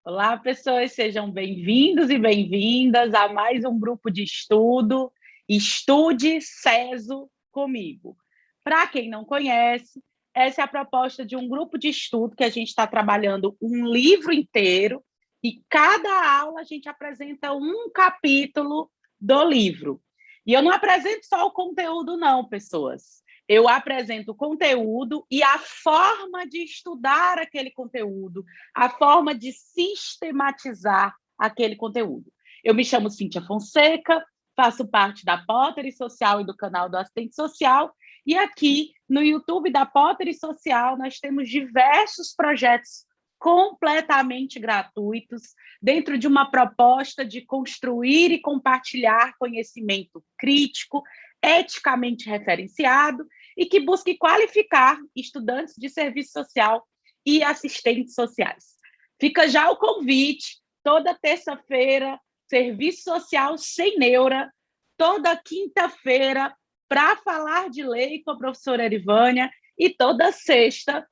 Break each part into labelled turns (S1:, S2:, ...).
S1: Olá, pessoas, sejam bem-vindos e bem-vindas a mais um grupo de estudo, Estude CESO comigo. Para quem não conhece, essa é a proposta de um grupo de estudo que a gente está trabalhando um livro inteiro e cada aula a gente apresenta um capítulo do livro. E eu não apresento só o conteúdo, não, pessoas. Eu apresento o conteúdo e a forma de estudar aquele conteúdo, a forma de sistematizar aquele conteúdo. Eu me chamo Cíntia Fonseca, faço parte da Potter Social e do canal do Assistente Social, e aqui no YouTube da Potter Social nós temos diversos projetos completamente gratuitos, dentro de uma proposta de construir e compartilhar conhecimento crítico, eticamente referenciado, e que busque qualificar estudantes de serviço social e assistentes sociais. Fica já o convite, toda terça-feira, Serviço Social Sem Neura, toda quinta-feira, para falar de lei com a professora Erivânia, e toda sexta,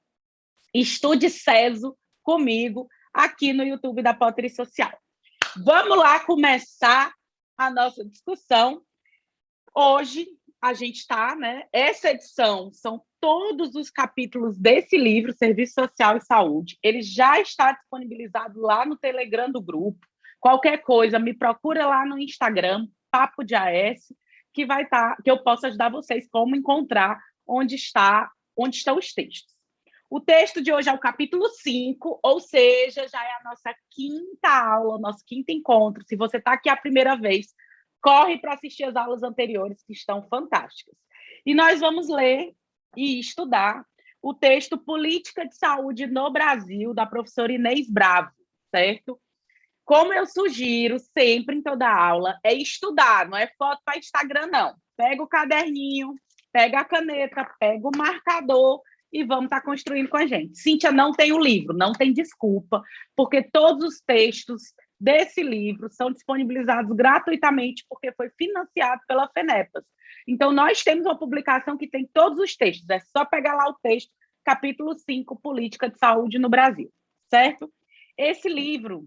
S1: Estude CESO comigo, aqui no YouTube da Potter Social. Vamos lá começar a nossa discussão. Hoje, a gente está, né? Essa edição são todos os capítulos desse livro, Serviço Social e Saúde. Ele já está disponibilizado lá no Telegram do grupo. Qualquer coisa, me procura lá no Instagram, Papo de AS, que vai estar, que eu posso ajudar vocês como encontrar onde estão os textos. O texto de hoje é o capítulo 5, ou seja, já é a nossa quinta aula, nosso quinto encontro. Se você está aqui a primeira vez, corre para assistir as aulas anteriores, que estão fantásticas. E nós vamos ler e estudar o texto Política de Saúde no Brasil, da professora Inês Bravo, certo? Como eu sugiro sempre em toda aula, é estudar, não é foto para Instagram, não. Pega o caderninho, pega a caneta, pega o marcador e vamos estar construindo com a gente. Cíntia, não tem o livro, não tem desculpa, porque todos os textos desse livro são disponibilizados gratuitamente porque foi financiado pela FENEPAS. Então, nós temos uma publicação que tem todos os textos, é só pegar lá o texto, capítulo 5, Política de Saúde no Brasil, certo? Esse livro,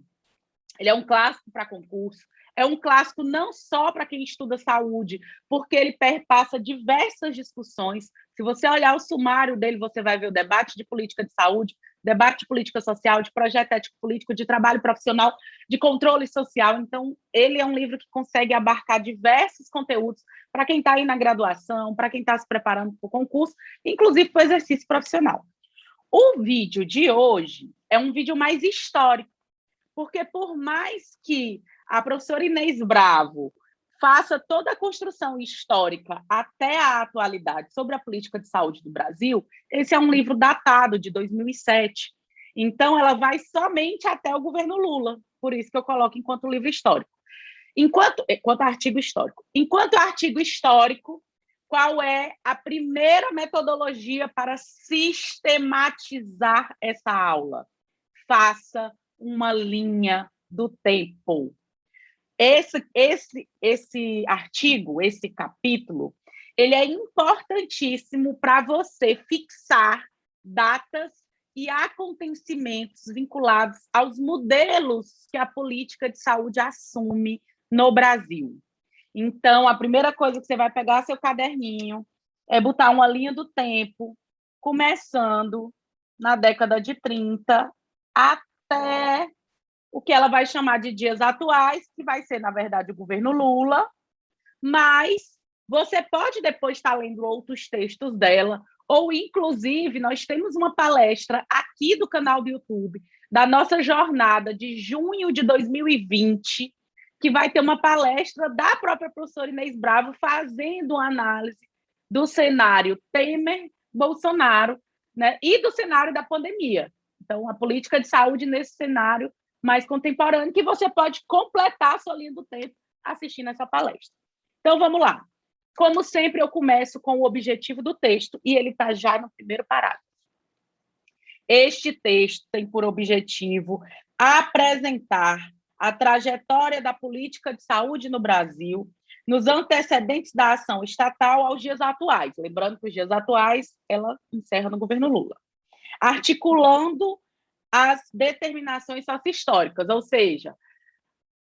S1: ele é um clássico para concurso, é um clássico não só para quem estuda saúde, porque ele perpassa diversas discussões. Se você olhar o sumário dele, você vai ver o debate de política de saúde, debate de política social, de projeto ético-político, de trabalho profissional, de controle social. Então, ele é um livro que consegue abarcar diversos conteúdos para quem está aí na graduação, para quem está se preparando para o concurso, inclusive para o exercício profissional. O vídeo de hoje é um vídeo mais histórico, porque por mais que a professora Inês Bravo faça toda a construção histórica até a atualidade sobre a política de saúde do Brasil, esse é um livro datado, de 2007. Então, ela vai somente até o governo Lula, por isso que eu coloco enquanto livro histórico. Enquanto artigo histórico. Enquanto artigo histórico, qual é a primeira metodologia para sistematizar essa aula? Faça uma linha do tempo. Esse artigo, esse capítulo, ele é importantíssimo para você fixar datas e acontecimentos vinculados aos modelos que a política de saúde assume no Brasil. Então, a primeira coisa que você vai pegar seu caderninho é botar uma linha do tempo, começando na década de 30 até o que ela vai chamar de dias atuais, que vai ser, na verdade, o governo Lula, mas você pode depois estar lendo outros textos dela, ou, inclusive, nós temos uma palestra aqui do canal do YouTube, da nossa jornada de junho de 2020, que vai ter uma palestra da própria professora Inês Bravo fazendo uma análise do cenário Temer-Bolsonaro, né, e do cenário da pandemia. Então, a política de saúde nesse cenário mais contemporâneo, que você pode completar a sua linha do tempo assistindo essa palestra. Então, vamos lá. Como sempre, eu começo com o objetivo do texto, e ele está já no primeiro parágrafo. Este texto tem por objetivo apresentar a trajetória da política de saúde no Brasil, nos antecedentes da ação estatal aos dias atuais. Lembrando que os dias atuais, ela encerra no governo Lula. Articulando as determinações socio-históricas, ou seja,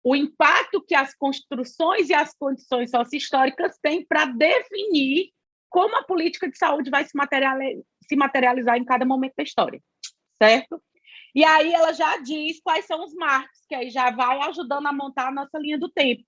S1: o impacto que as construções e as condições socio-históricas têm para definir como a política de saúde vai se materializar em cada momento da história, certo? E aí ela já diz quais são os marcos, que aí já vai ajudando a montar a nossa linha do tempo.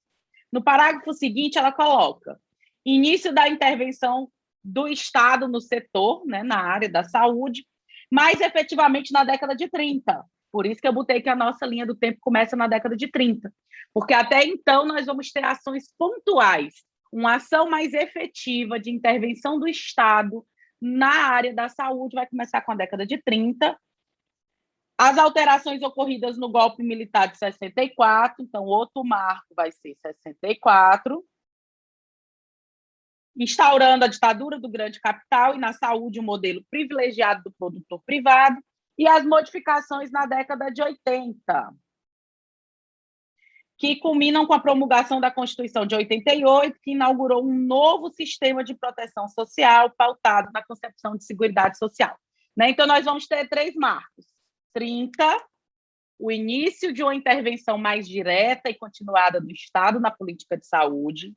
S1: No parágrafo seguinte, ela coloca início da intervenção do Estado no setor, né, na área da saúde, mais efetivamente na década de 30. Por isso que eu botei que a nossa linha do tempo começa na década de 30, porque até então nós vamos ter ações pontuais, uma ação mais efetiva de intervenção do Estado na área da saúde vai começar com a década de 30. As alterações ocorridas no golpe militar de 64, então outro marco vai ser 64, instaurando a ditadura do grande capital e na saúde um modelo privilegiado do produtor privado, e as modificações na década de 80, que culminam com a promulgação da Constituição de 88, que inaugurou um novo sistema de proteção social pautado na concepção de seguridade social. Então, nós vamos ter 3 marcos. 30, o início de uma intervenção mais direta e continuada do Estado na política de saúde.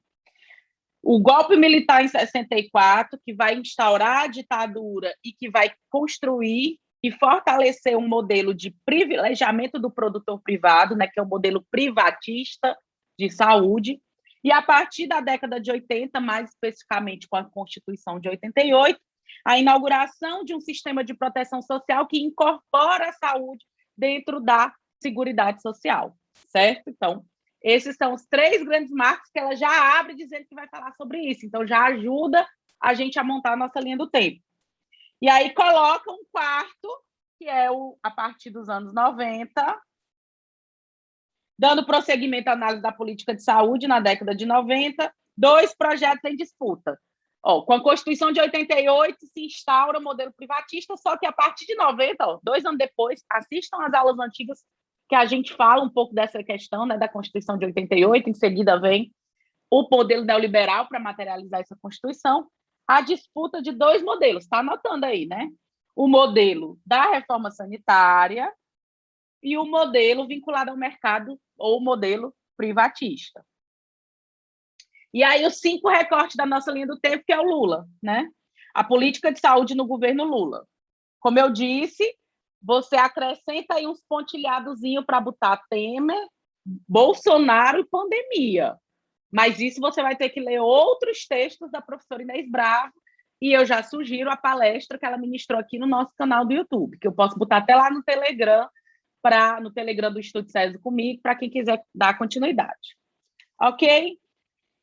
S1: O golpe militar em 64, que vai instaurar a ditadura e que vai construir e fortalecer um modelo de privilegiamento do produtor privado, né, que é o modelo privatista de saúde. E a partir da década de 80, mais especificamente com a Constituição de 88, a inauguração de um sistema de proteção social que incorpora a saúde dentro da Seguridade Social, certo? Então, esses são os 3 grandes marcos que ela já abre dizendo que vai falar sobre isso. Então, já ajuda a gente a montar a nossa linha do tempo. E aí coloca um quarto, que é a partir dos anos 90, dando prosseguimento à análise da política de saúde na década de 90, 2 projetos em disputa. Com a Constituição de 88 se instaura o modelo privatista, só que a partir de 90, 2 anos depois, assistam às aulas antigas que a gente fala um pouco dessa questão, né, da Constituição de 88, em seguida vem o modelo neoliberal para materializar essa Constituição, a disputa de 2 modelos, está anotando aí, né? O modelo da reforma sanitária e o modelo vinculado ao mercado, ou o modelo privatista. E aí os 5 recortes da nossa linha do tempo, que é o Lula, né? A política de saúde no governo Lula. Como eu disse, você acrescenta aí uns pontilhadozinhos para botar Temer, Bolsonaro e pandemia. Mas isso você vai ter que ler outros textos da professora Inês Bravo, e eu já sugiro a palestra que ela ministrou aqui no nosso canal do YouTube, que eu posso botar até lá no Telegram, no Telegram do Estúdio César comigo, para quem quiser dar continuidade. Ok?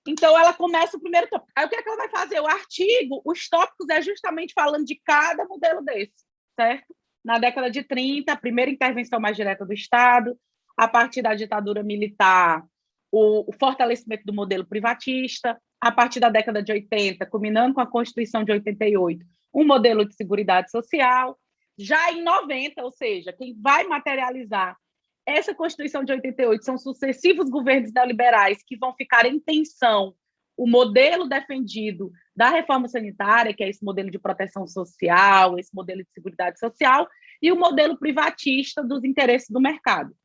S1: Então, ela começa o primeiro tópico. Aí, o que é que ela vai fazer? O artigo, os tópicos é justamente falando de cada modelo desse, certo? Na década de 30, a primeira intervenção mais direta do Estado, a partir da ditadura militar, o fortalecimento do modelo privatista, a partir da década de 80, culminando com a Constituição de 88, um modelo de seguridade social. Já em 90, ou seja, quem vai materializar essa Constituição de 88 são sucessivos governos neoliberais que vão ficar em tensão o modelo defendido da reforma sanitária, que é esse modelo de proteção social, esse modelo de seguridade social, e o modelo privatista dos interesses do mercado.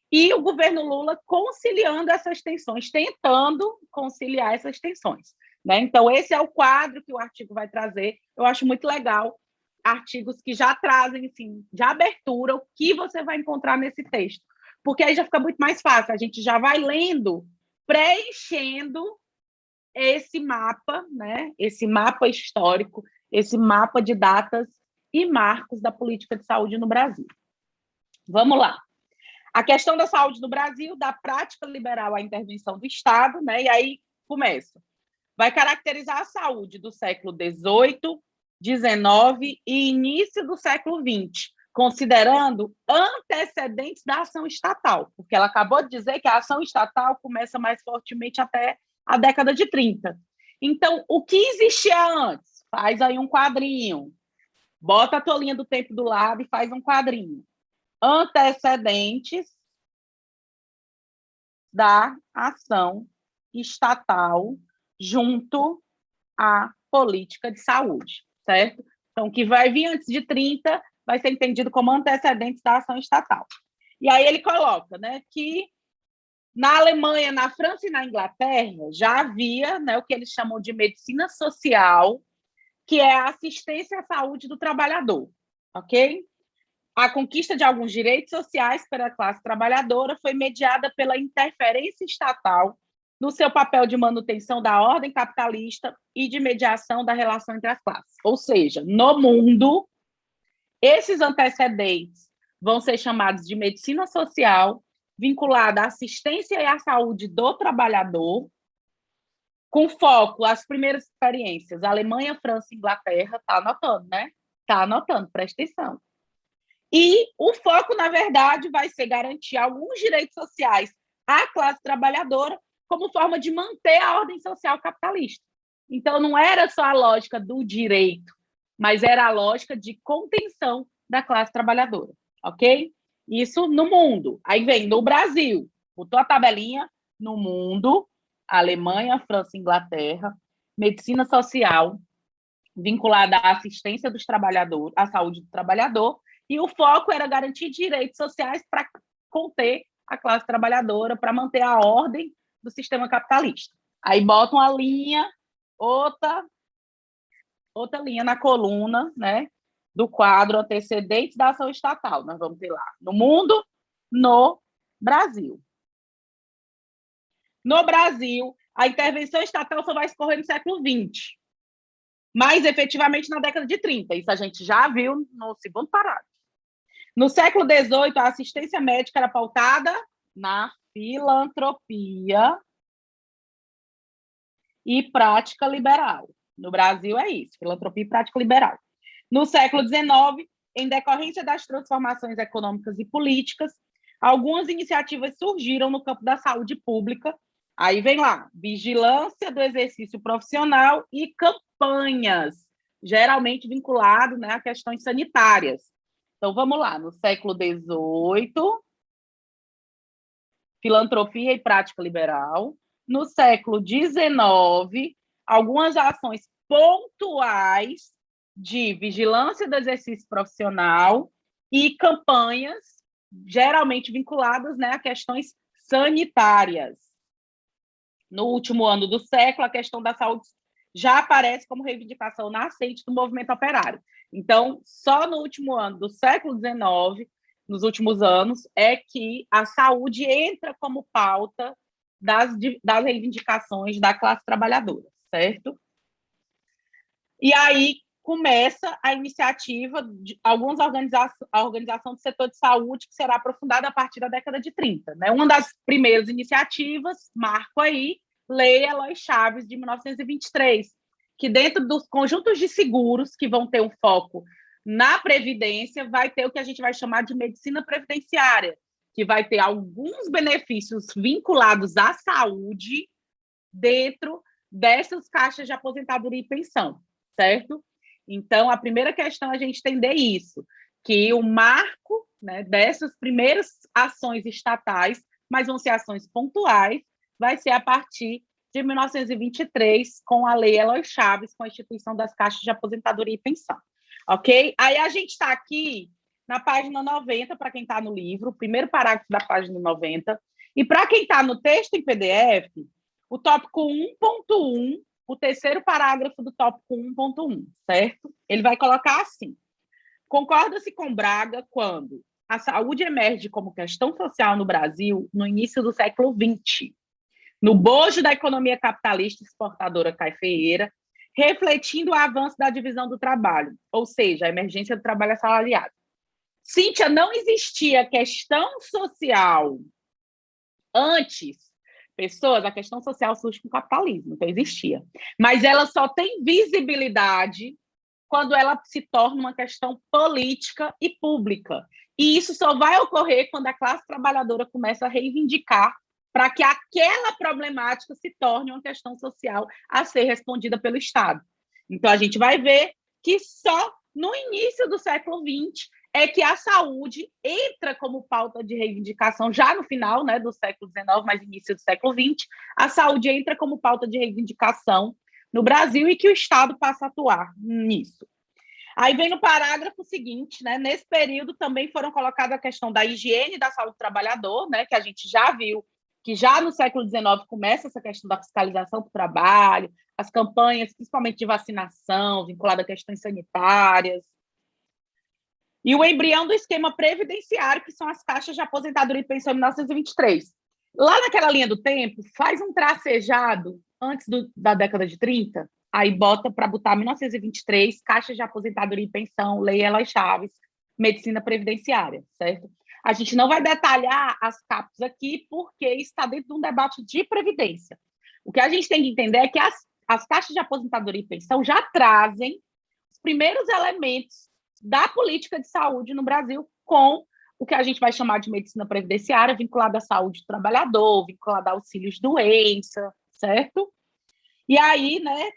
S1: E o governo Lula conciliando essas tensões, tentando conciliar essas tensões. Né? Então, esse é o quadro que o artigo vai trazer. Eu acho muito legal artigos que já trazem, assim, de abertura, o que você vai encontrar nesse texto. Porque aí já fica muito mais fácil. A gente já vai lendo, preenchendo esse mapa, né? Esse mapa histórico, esse mapa de datas e marcos da política de saúde no Brasil. Vamos lá. A questão da saúde no Brasil, da prática liberal à intervenção do Estado, né? E aí começa. Vai caracterizar a saúde do século XVIII, XIX e início do século XX, considerando antecedentes da ação estatal, porque ela acabou de dizer que a ação estatal começa mais fortemente até a década de 30. Então, o que existia antes? Faz aí um quadrinho, bota a tua linha do tempo do lado e faz um quadrinho. Antecedentes da ação estatal junto à política de saúde, certo? Então, o que vai vir antes de 30 vai ser entendido como antecedentes da ação estatal. E aí ele coloca, né, que na Alemanha, na França e na Inglaterra já havia, né, o que eles chamam de medicina social, que é a assistência à saúde do trabalhador, ok? A conquista de alguns direitos sociais pela classe trabalhadora foi mediada pela interferência estatal no seu papel de manutenção da ordem capitalista e de mediação da relação entre as classes. Ou seja, no mundo, esses antecedentes vão ser chamados de medicina social, vinculada à assistência e à saúde do trabalhador, com foco às primeiras experiências, Alemanha, França e Inglaterra, tá anotando, né? Tá anotando, presta atenção. E o foco, na verdade, vai ser garantir alguns direitos sociais à classe trabalhadora como forma de manter a ordem social capitalista. Então, não era só a lógica do direito, mas era a lógica de contenção da classe trabalhadora, ok? Isso no mundo. Aí vem no Brasil, botou a tabelinha no mundo, Alemanha, França, Inglaterra, medicina social vinculada à assistência dos trabalhadores, à saúde do trabalhador, e o foco era garantir direitos sociais para conter a classe trabalhadora, para manter a ordem do sistema capitalista. Aí botam a linha, outra linha na coluna, né, do quadro antecedentes da ação estatal. Nós vamos ter lá no mundo, no Brasil. No Brasil, a intervenção estatal só vai escorrer no século XX, mais efetivamente na década de 30. Isso a gente já viu no segundo parágrafo. No século XVIII, a assistência médica era pautada na filantropia e prática liberal. No Brasil é isso, filantropia e prática liberal. No século XIX, em decorrência das transformações econômicas e políticas, algumas iniciativas surgiram no campo da saúde pública. Aí vem lá, vigilância do exercício profissional e campanhas, geralmente vinculadas, né, a questões sanitárias. Então, vamos lá, no século XVIII, filantropia e prática liberal. No século XIX, algumas ações pontuais de vigilância do exercício profissional e campanhas, geralmente vinculadas, né, a questões sanitárias. No último ano do século, a questão da saúde já aparece como reivindicação nascente do movimento operário. Então, só no último ano do século XIX, nos últimos anos, é que a saúde entra como pauta das reivindicações da classe trabalhadora, certo? E aí começa a iniciativa de algumas a organização do setor de saúde, que será aprofundada a partir da década de 30. Né? Uma das primeiras iniciativas, marco aí, Lei Eloy Chaves, de 1923, que dentro dos conjuntos de seguros, que vão ter um foco na previdência, vai ter o que a gente vai chamar de medicina previdenciária, que vai ter alguns benefícios vinculados à saúde dentro dessas caixas de aposentadoria e pensão, certo? Então, a primeira questão é a gente entender isso, que o marco, né, dessas primeiras ações estatais, mas vão ser ações pontuais, vai ser a partir de 1923, com a Lei Eloy Chaves, com a instituição das caixas de aposentadoria e pensão. Ok? Aí a gente está aqui na página 90, para quem está no livro, o primeiro parágrafo da página 90, e para quem está no texto em PDF, o tópico 1.1, o terceiro parágrafo do tópico 1.1, certo? Ele vai colocar assim: concorda-se com Braga quando a saúde emerge como questão social no Brasil no início do século XX, no bojo da economia capitalista exportadora cafeeira, refletindo o avanço da divisão do trabalho, ou seja, a emergência do trabalho assalariado. Cíntia, não existia questão social antes. Pessoas, a questão social surge com o capitalismo, então existia. Mas ela só tem visibilidade quando ela se torna uma questão política e pública. E isso só vai ocorrer quando a classe trabalhadora começa a reivindicar para que aquela problemática se torne uma questão social a ser respondida pelo Estado. Então, a gente vai ver que só no início do século XX é que a saúde entra como pauta de reivindicação, já no final, né, do século XIX, mas início do século XX, a saúde entra como pauta de reivindicação no Brasil e que o Estado passa a atuar nisso. Aí vem no parágrafo seguinte, né? Nesse período também foram colocadas a questão da higiene e da saúde do trabalhador, né? Que a gente já viu que já no século XIX começa essa questão da fiscalização do trabalho, as campanhas, principalmente de vacinação, vinculada a questões sanitárias, e o embrião do esquema previdenciário, que são as caixas de aposentadoria e pensão em 1923. Lá naquela linha do tempo, faz um tracejado antes da década de 30, aí bota para botar 1923, caixas de aposentadoria e pensão, Lei Elas Chaves, medicina previdenciária, certo? A gente não vai detalhar as capas aqui, porque está dentro de um debate de previdência. O que a gente tem que entender é que as caixas de aposentadoria e pensão já trazem os primeiros elementos da política de saúde no Brasil, com o que a gente vai chamar de medicina previdenciária, vinculada à saúde do trabalhador, vinculada a auxílios doença, certo? E aí, né,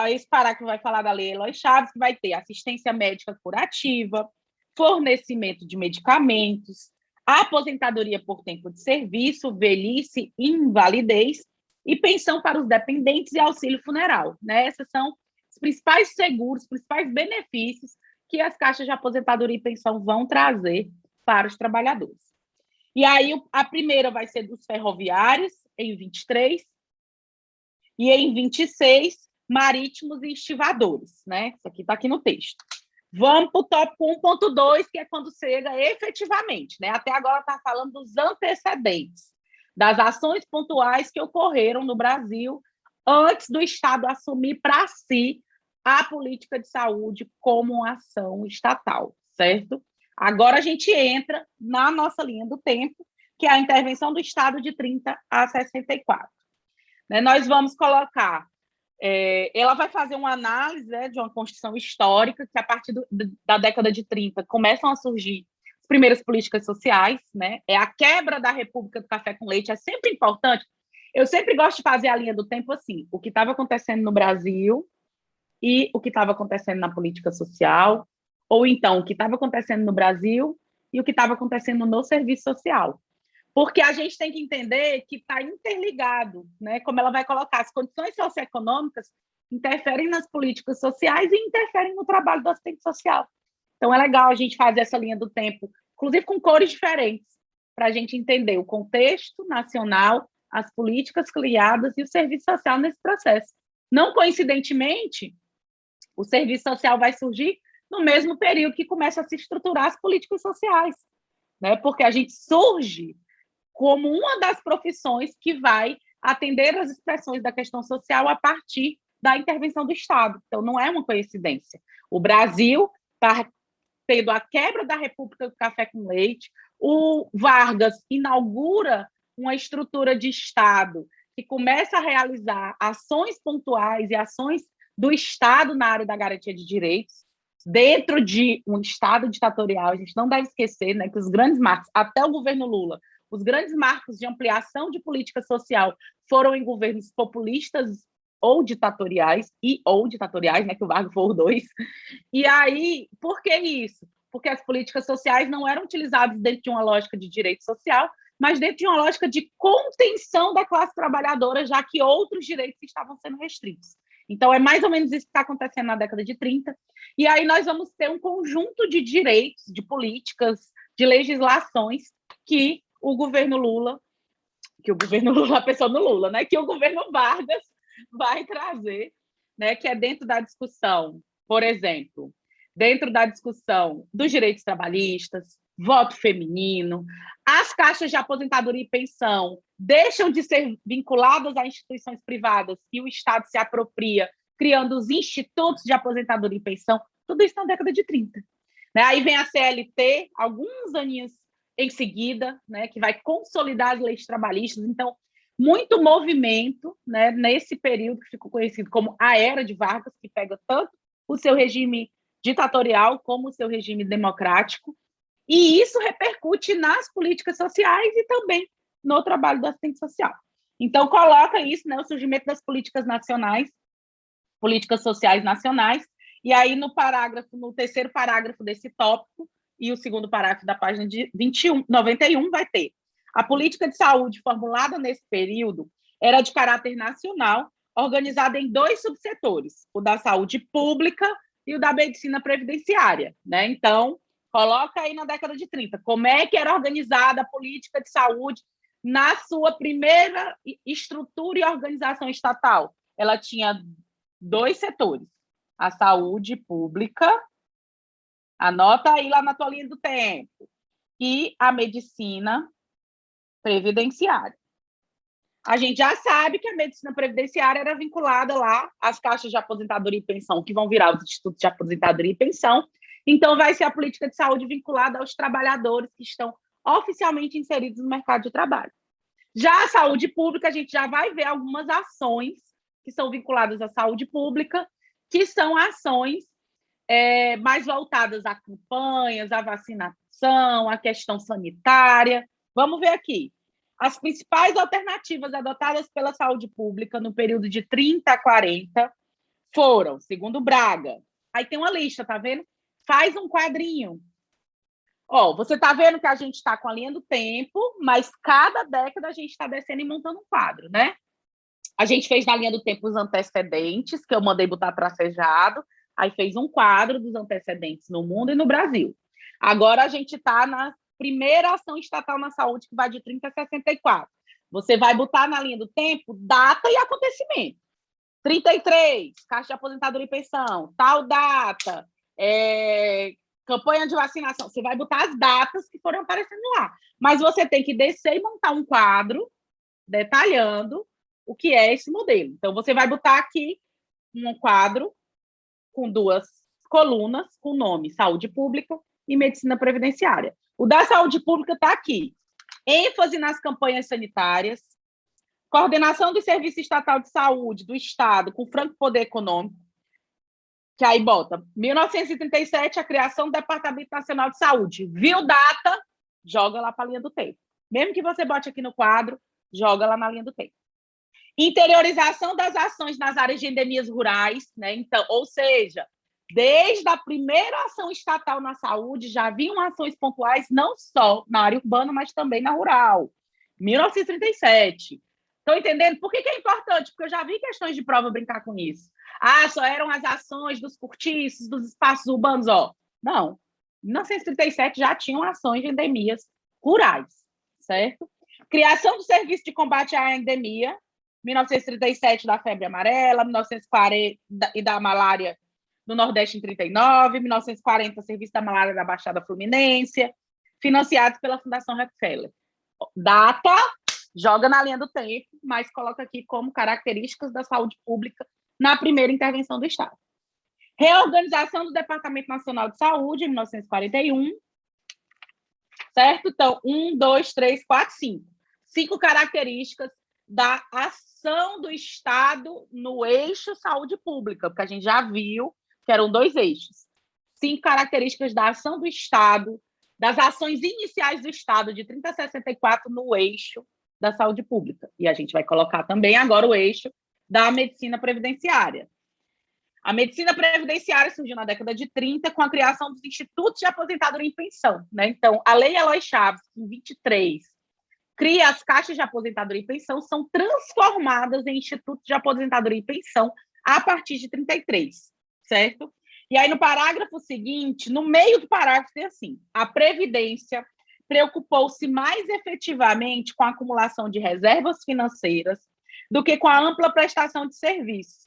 S1: esse parágrafo vai falar da Lei Eloy Chaves, que vai ter assistência médica curativa, fornecimento de medicamentos, aposentadoria por tempo de serviço, velhice e invalidez, e pensão para os dependentes e auxílio funeral, né? Esses são os principais seguros, os principais benefícios que as caixas de aposentadoria e pensão vão trazer para os trabalhadores. E aí, a primeira vai ser dos ferroviários, em 23, e em 26, marítimos e estivadores, né? Isso aqui está aqui no texto. Vamos para o tópico 1.2, que é quando chega efetivamente, né? Até agora está falando dos antecedentes, das ações pontuais que ocorreram no Brasil antes do Estado assumir para si a política de saúde como uma ação estatal, certo? Agora a gente entra na nossa linha do tempo, que é a intervenção do Estado de 30 a 64. Né? Nós vamos colocar... ela vai fazer uma análise, né, de uma construção histórica, que a partir da década de 30 começam a surgir as primeiras políticas sociais, né? É a quebra da República do Café com Leite, é sempre importante. Eu sempre gosto de fazer a linha do tempo assim, o que estava acontecendo no Brasil e o que estava acontecendo na política social, ou então o que estava acontecendo no Brasil e o que estava acontecendo no serviço social. Porque a gente tem que entender que está interligado, né? Como ela vai colocar, as condições socioeconômicas interferem nas políticas sociais e interferem no trabalho do assistente social. Então, é legal a gente fazer essa linha do tempo, inclusive com cores diferentes, para a gente entender o contexto nacional, as políticas criadas e o serviço social nesse processo. Não coincidentemente, o serviço social vai surgir no mesmo período que começa a se estruturar as políticas sociais, né? Porque a gente surge como uma das profissões que vai atender às expressões da questão social a partir da intervenção do Estado. Então, não é uma coincidência. O Brasil está tendo a quebra da República do Café com Leite, o Vargas inaugura uma estrutura de Estado que começa a realizar ações pontuais e ações do Estado na área da garantia de direitos, dentro de um Estado ditatorial. A gente não deve esquecer, né, que os grandes marcos, até o governo Lula, os grandes marcos de ampliação de política social foram em governos populistas ou ditatoriais, né, que o Vargas foi os dois. E aí, por que isso? Porque as políticas sociais não eram utilizadas dentro de uma lógica de direito social, mas dentro de uma lógica de contenção da classe trabalhadora, já que outros direitos estavam sendo restritos. Então, é mais ou menos isso que está acontecendo na década de 30. E aí nós vamos ter um conjunto de direitos, de políticas, de legislações que o governo Lula, a pessoa do Lula, né? Que o governo Vargas vai trazer, né? Que é dentro da discussão, por exemplo, dentro da discussão dos direitos trabalhistas, voto feminino, as caixas de aposentadoria e pensão deixam de ser vinculadas a instituições privadas e o Estado se apropria, criando os institutos de aposentadoria e pensão, tudo isso na década de 30. Né? Aí vem a CLT, alguns aninhos em seguida, né, que vai consolidar as leis trabalhistas. Então, muito movimento, né, nesse período que ficou conhecido como a Era de Vargas, que pega tanto o seu regime ditatorial como o seu regime democrático, e isso repercute nas políticas sociais e também no trabalho do assistente social. Então, coloca isso, né, o surgimento das políticas nacionais, políticas sociais nacionais, e aí no terceiro parágrafo desse tópico, e o segundo parágrafo da página de 91 vai ter. A política de saúde formulada nesse período era de caráter nacional, organizada em 2 subsetores, o da saúde pública e o da medicina previdenciária, né? Então, coloca aí na década de 30, como é que era organizada a política de saúde na sua primeira estrutura e organização estatal. Ela tinha 2 setores, a saúde pública, anota aí lá na tua linha do tempo, e a medicina previdenciária. A gente já sabe que a medicina previdenciária era vinculada lá às caixas de aposentadoria e pensão, que vão virar os institutos de aposentadoria e pensão. Então, vai ser a política de saúde vinculada aos trabalhadores que estão oficialmente inseridos no mercado de trabalho. Já a saúde pública, a gente já vai ver algumas ações que são vinculadas à saúde pública, que são ações mais voltadas a campanhas, à vacinação, à questão sanitária. Vamos ver aqui. As principais alternativas adotadas pela saúde pública no período de 30 a 40 foram, segundo Braga, aí tem uma lista, tá vendo? Faz um quadrinho. Ó, você tá vendo que a gente está com a linha do tempo, mas cada década a gente está descendo e montando um quadro, né? A gente fez na linha do tempo os antecedentes, que eu mandei botar tracejado, aí fez um quadro dos antecedentes no mundo e no Brasil. Agora a gente está na primeira ação estatal na saúde, que vai de 30 a 64. Você vai botar na linha do tempo data e acontecimento. 33, Caixa de Aposentadoria e Pensão, tal data, campanha de vacinação. Você vai botar as datas que foram aparecendo lá. Mas você tem que descer e montar um quadro detalhando o que é esse modelo. Então, você vai botar aqui um quadro com 2 colunas com o nome Saúde Pública e Medicina Previdenciária. O da saúde pública está aqui. ênfase nas campanhas sanitárias, coordenação do Serviço Estatal de Saúde do Estado com franco poder econômico, que aí bota 1937, a criação do Departamento Nacional de Saúde. Viu data? Joga lá para a linha do tempo. Mesmo que você bote aqui no quadro, joga lá na linha do tempo. Interiorização das ações nas áreas de endemias rurais, né? Então, ou seja, desde a primeira ação estatal na saúde, já haviam ações pontuais, não só na área urbana, mas também na rural. 1937. Estão entendendo? Por que é importante? Porque eu já vi questões de prova brincar com isso. Ah, só eram as ações dos cortiços, dos espaços urbanos, ó. Não. Em 1937 já tinham ações de endemias rurais, certo? Criação do Serviço de Combate à Endemia, 1937 da febre amarela, 1940 e da malária no Nordeste em 39, 1940 Serviço da Malária da Baixada Fluminense, financiados pela Fundação Rockefeller. Data, joga na linha do tempo, mas coloca aqui como características da saúde pública na primeira intervenção do Estado. Reorganização do Departamento Nacional de Saúde, em 1941, certo? Então, 1, 2, 3, 4, 5. 5 características da ação do Estado no eixo saúde pública, porque a gente já viu que eram 2 eixos. 5 características da ação do Estado, das ações iniciais do Estado, de 30 a 64, no eixo da saúde pública. E a gente vai colocar também agora o eixo da medicina previdenciária. A medicina previdenciária surgiu na década de 30 com a criação dos institutos de aposentadoria e pensão, né? Então, a Lei Eloy Chaves, em 23, cria as caixas de aposentadoria e pensão, são transformadas em institutos de aposentadoria e pensão a partir de 33, certo? E aí, no parágrafo seguinte, no meio do parágrafo, tem assim: a Previdência preocupou-se mais efetivamente com a acumulação de reservas financeiras do que com a ampla prestação de serviços.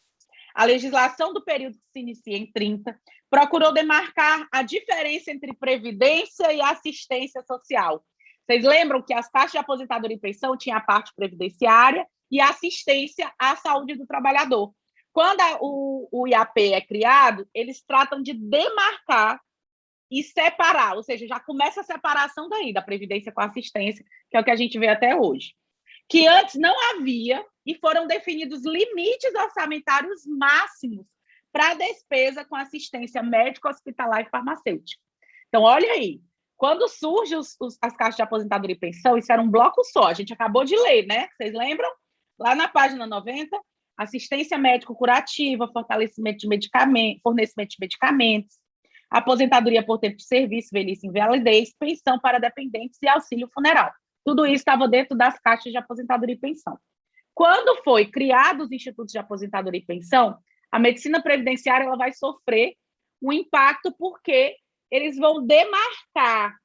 S1: A legislação do período que se inicia em 30 procurou demarcar a diferença entre previdência e assistência social. Vocês lembram que as caixas de aposentadoria e pensão tinham a parte previdenciária e assistência à saúde do trabalhador. Quando o IAP é criado, eles tratam de demarcar e separar, ou seja, já começa a separação daí, da previdência com a assistência, que é o que a gente vê até hoje. Que antes não havia, e foram definidos limites orçamentários máximos para a despesa com assistência médica, hospitalar e farmacêutica. Então, olha aí, quando surgem as caixas de aposentadoria e pensão, isso era um bloco só, a gente acabou de ler, né? Vocês lembram? Lá na página 90, assistência médico curativa, fortalecimento de medicamentos, fornecimento de medicamentos, aposentadoria por tempo de serviço, velhice e invalidez, pensão para dependentes e auxílio funeral. Tudo isso estava dentro das caixas de aposentadoria e pensão. Quando foi criado os institutos de aposentadoria e pensão, a medicina previdenciária ela vai sofrer um impacto porque eles vão demarcar,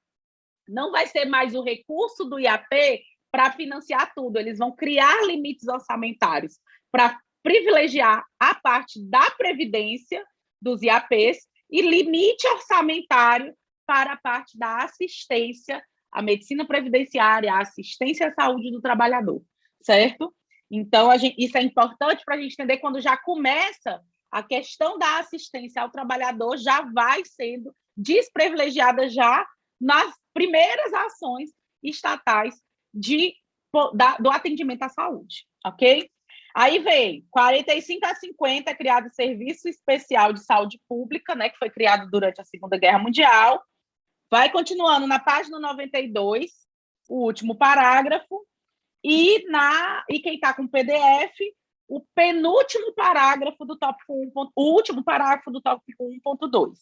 S1: não vai ser mais o recurso do IAP para financiar tudo, eles vão criar limites orçamentários para privilegiar a parte da previdência dos IAPs e limite orçamentário para a parte da assistência à medicina previdenciária, à assistência à saúde do trabalhador, certo? Então, isso é importante para a gente entender quando já começa a questão da assistência ao trabalhador, já vai sendo desprivilegiada já nas primeiras ações estatais do atendimento à saúde, ok? Aí vem 45 a 50, é criado o Serviço Especial de Saúde Pública, né, que foi criado durante a Segunda Guerra Mundial. Vai continuando na página 92, o último parágrafo, e quem está com PDF, o penúltimo parágrafo do tópico 1, o último parágrafo do tópico 1.2.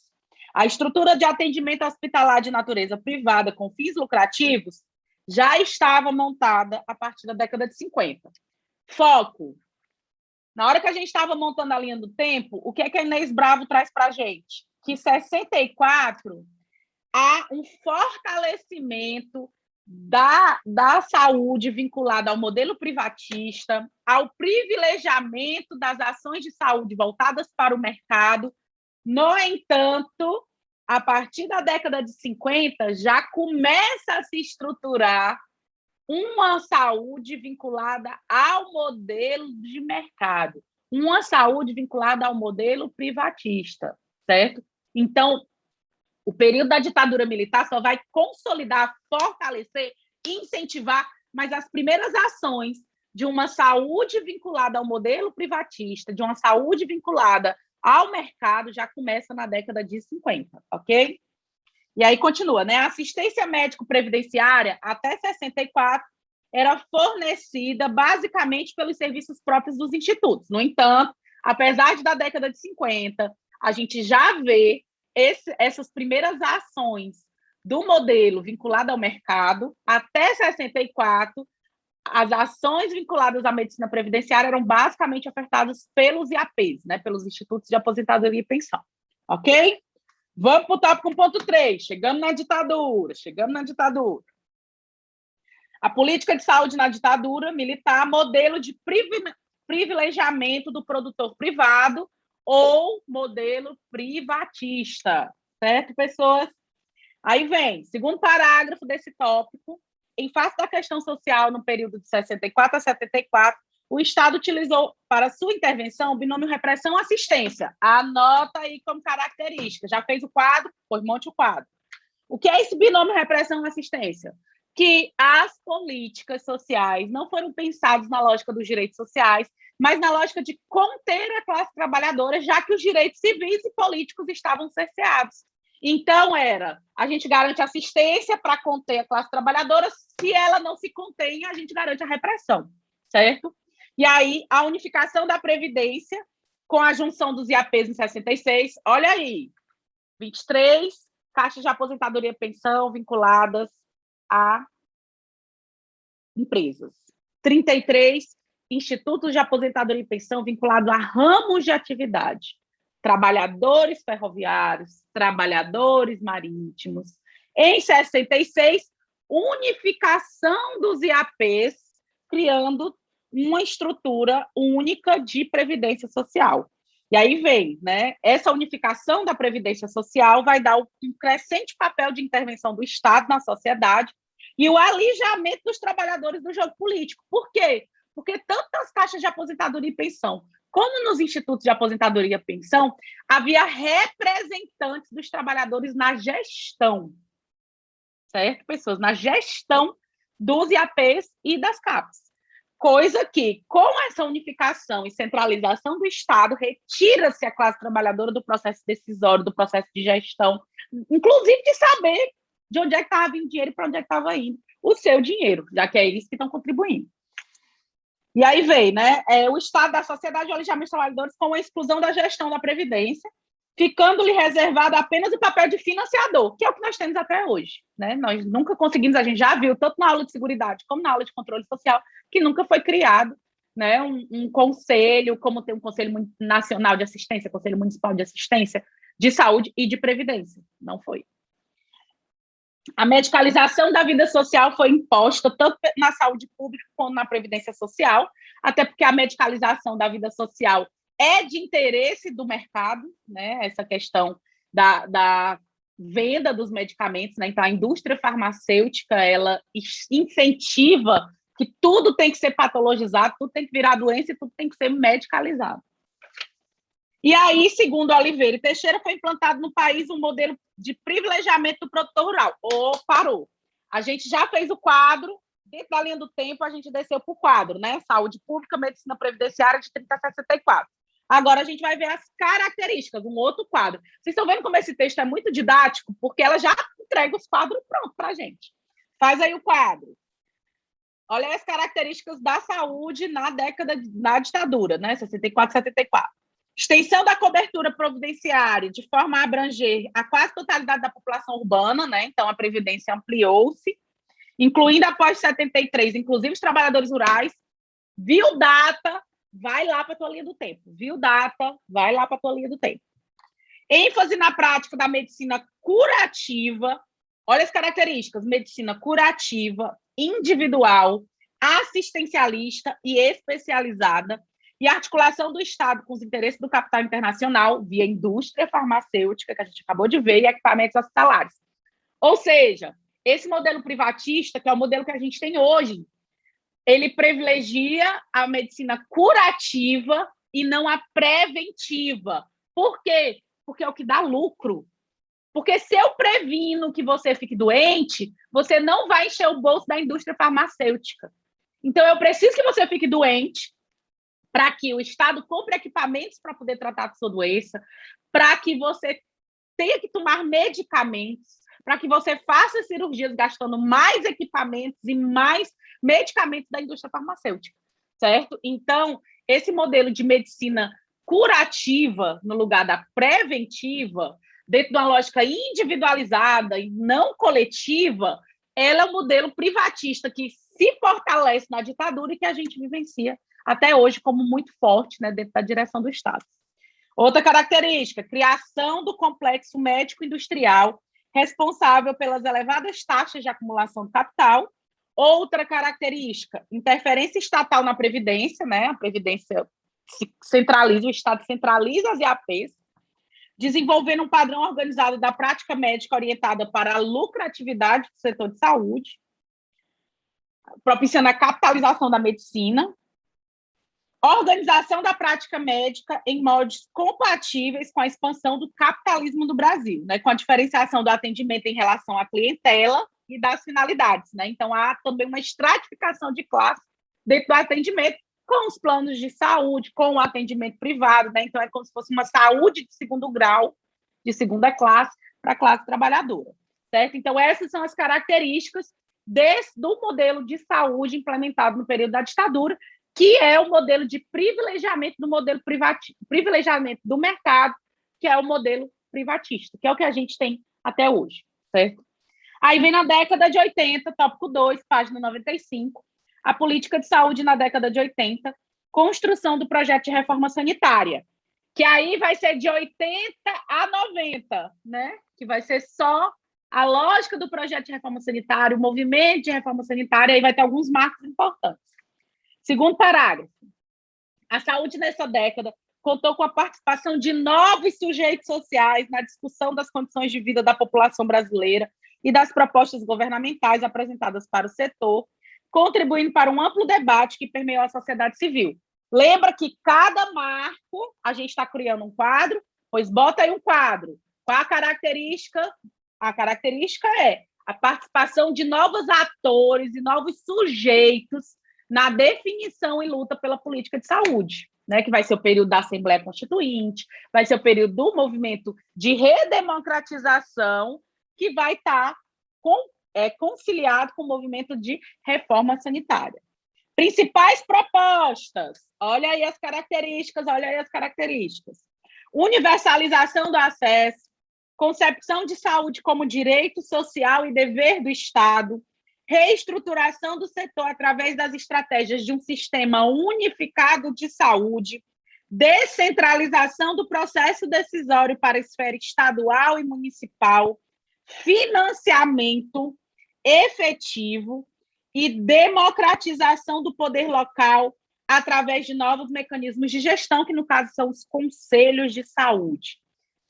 S1: A estrutura de atendimento hospitalar de natureza privada com fins lucrativos já estava montada a partir da década de 50. Foco. Na hora que a gente estava montando a linha do tempo, o que é que a Inês Bravo traz para a gente? Que em 64 há um fortalecimento da saúde vinculada ao modelo privatista, ao privilegiamento das ações de saúde voltadas para o mercado. No entanto, a partir da década de 50, já começa a se estruturar uma saúde vinculada ao modelo de mercado, uma saúde vinculada ao modelo privatista, certo? Então, o período da ditadura militar só vai consolidar, fortalecer, incentivar, mas as primeiras ações de uma saúde vinculada ao modelo privatista, de uma saúde vinculada ao mercado, já começa na década de 50, ok? E aí continua, né? A assistência médico-previdenciária, até 64, era fornecida basicamente pelos serviços próprios dos institutos. No entanto, apesar da década de 50, a gente já vê essas primeiras ações do modelo vinculado ao mercado. Até 64, as ações vinculadas à medicina previdenciária eram basicamente ofertadas pelos IAPs, né? Pelos Institutos de Aposentadoria e Pensão. Ok? Vamos para o tópico 1.3. Chegamos na ditadura. A política de saúde na ditadura militar, modelo de privilegiamento do produtor privado ou modelo privatista. Certo, pessoas? Aí vem, segundo parágrafo desse tópico, em face da questão social no período de 64 a 74, o Estado utilizou para sua intervenção o binômio repressão-assistência. Anota aí como característica. Já fez o quadro? Pois monte o quadro. O que é esse binômio repressão-assistência? Que as políticas sociais não foram pensadas na lógica dos direitos sociais, mas na lógica de conter a classe trabalhadora, já que os direitos civis e políticos estavam cerceados. Então, a gente garante assistência para conter a classe trabalhadora, se ela não se contém, a gente garante a repressão, certo? E aí, a unificação da Previdência, com a junção dos IAPs em 66, olha aí, 23 caixas de aposentadoria e pensão vinculadas a empresas, 33 institutos de aposentadoria e pensão vinculados a ramos de atividade, trabalhadores ferroviários, trabalhadores marítimos. Em 66, unificação dos IAPs, criando uma estrutura única de previdência social. E aí vem, né? Essa unificação da previdência social vai dar um crescente papel de intervenção do Estado na sociedade e o alijamento dos trabalhadores do jogo político. Por quê? Porque tanto nas caixas de aposentadoria e pensão como nos institutos de aposentadoria e pensão, havia representantes dos trabalhadores na gestão, certo, pessoas? Na gestão dos IAPs e das CAPs. Coisa que, com essa unificação e centralização do Estado, retira-se a classe trabalhadora do processo decisório, do processo de gestão, inclusive de saber de onde é que estava vindo dinheiro e para onde é que estava indo o seu dinheiro, já que é eles que estão contribuindo. E aí vem, né, o Estado da sociedade e o alijamento dos trabalhadores com a exclusão da gestão da Previdência, ficando-lhe reservado apenas o papel de financiador, que é o que nós temos até hoje. Né? Nós nunca conseguimos, a gente já viu, tanto na aula de seguridade como na aula de controle social, que nunca foi criado, né, um conselho, como tem um Conselho Nacional de Assistência, Conselho Municipal de Assistência, de saúde e de previdência. Não foi. A medicalização da vida social foi imposta tanto na saúde pública quanto na previdência social, até porque a medicalização da vida social é de interesse do mercado, né? Essa questão da venda dos medicamentos, né? Então, a indústria farmacêutica, ela incentiva que tudo tem que ser patologizado, tudo tem que virar doença e tudo tem que ser medicalizado. E aí, segundo Oliveira e Teixeira, foi implantado no país um modelo de privilegiamento do produtor rural. Parou. A gente já fez o quadro, dentro da linha do tempo, a gente desceu para o quadro, né? Saúde pública, medicina previdenciária de 30 a 64. Agora a gente vai ver as características, um outro quadro. Vocês estão vendo como esse texto é muito didático? Porque ela já entrega os quadros prontos para a gente. Faz aí o quadro. Olha as características da saúde na ditadura, né? 64, 74. Extensão da cobertura providenciária de forma a abranger a quase totalidade da população urbana, né? Então, a Previdência ampliou-se, incluindo após 73, inclusive os trabalhadores rurais. Viu data, vai lá para a tua linha do tempo. Viu data, vai lá para a tua linha do tempo. ênfase na prática da medicina curativa. Olha as características: medicina curativa, individual, assistencialista e especializada, e articulação do Estado com os interesses do capital internacional via indústria farmacêutica, que a gente acabou de ver, e equipamentos hospitalares. Ou seja, esse modelo privatista, que é o modelo que a gente tem hoje, ele privilegia a medicina curativa e não a preventiva. Por quê? Porque é o que dá lucro. Porque se eu previno que você fique doente, você não vai encher o bolso da indústria farmacêutica. Então, eu preciso que você fique doente para que o Estado compre equipamentos para poder tratar a sua doença, para que você tenha que tomar medicamentos, para que você faça cirurgias gastando mais equipamentos e mais medicamentos da indústria farmacêutica, certo? Então, esse modelo de medicina curativa no lugar da preventiva, dentro de uma lógica individualizada e não coletiva, ela é um modelo privatista que se fortalece na ditadura e que a gente vivencia até hoje como muito forte, né, dentro da direção do Estado. Outra característica: criação do complexo médico-industrial, responsável pelas elevadas taxas de acumulação de capital. Outra característica: interferência estatal na Previdência, né? A Previdência se centraliza, o Estado centraliza as IAPs, desenvolvendo um padrão organizado da prática médica orientada para a lucratividade do setor de saúde, propiciando a capitalização da medicina, organização da prática médica em moldes compatíveis com a expansão do capitalismo do Brasil, né, com a diferenciação do atendimento em relação à clientela e das finalidades, né? Então, há também uma estratificação de classe dentro do atendimento, com os planos de saúde, com o atendimento privado, né? Então, é como se fosse uma saúde de segundo grau, de segunda classe, para a classe trabalhadora, certo? Então, essas são as características do modelo de saúde implementado no período da ditadura, que é o modelo de privilegiamento privilegiamento do mercado, que é o modelo privatista, que é o que a gente tem até hoje, certo? Aí vem na década de 80, tópico 2, página 95, a política de saúde na década de 80, construção do projeto de reforma sanitária, que aí vai ser de 80 a 90, né? Que vai ser só a lógica do projeto de reforma sanitária, o movimento de reforma sanitária, aí vai ter alguns marcos importantes. Segundo parágrafo: a saúde nessa década contou com a participação de novos sujeitos sociais na discussão das condições de vida da população brasileira e das propostas governamentais apresentadas para o setor, contribuindo para um amplo debate que permeou a sociedade civil. Lembra que cada marco, a gente está criando um quadro, pois bota aí um quadro. Qual a característica? A característica é a participação de novos atores e novos sujeitos na definição e luta pela política de saúde, né, que vai ser o período da Assembleia Constituinte, vai ser o período do movimento de redemocratização, que vai estar conciliado com o movimento de reforma sanitária. Principais propostas: olha aí as características, universalização do acesso, concepção de saúde como direito social e dever do Estado, reestruturação do setor através das estratégias de um sistema unificado de saúde, descentralização do processo decisório para a esfera estadual e municipal, financiamento efetivo e democratização do poder local através de novos mecanismos de gestão, que no caso são os conselhos de saúde.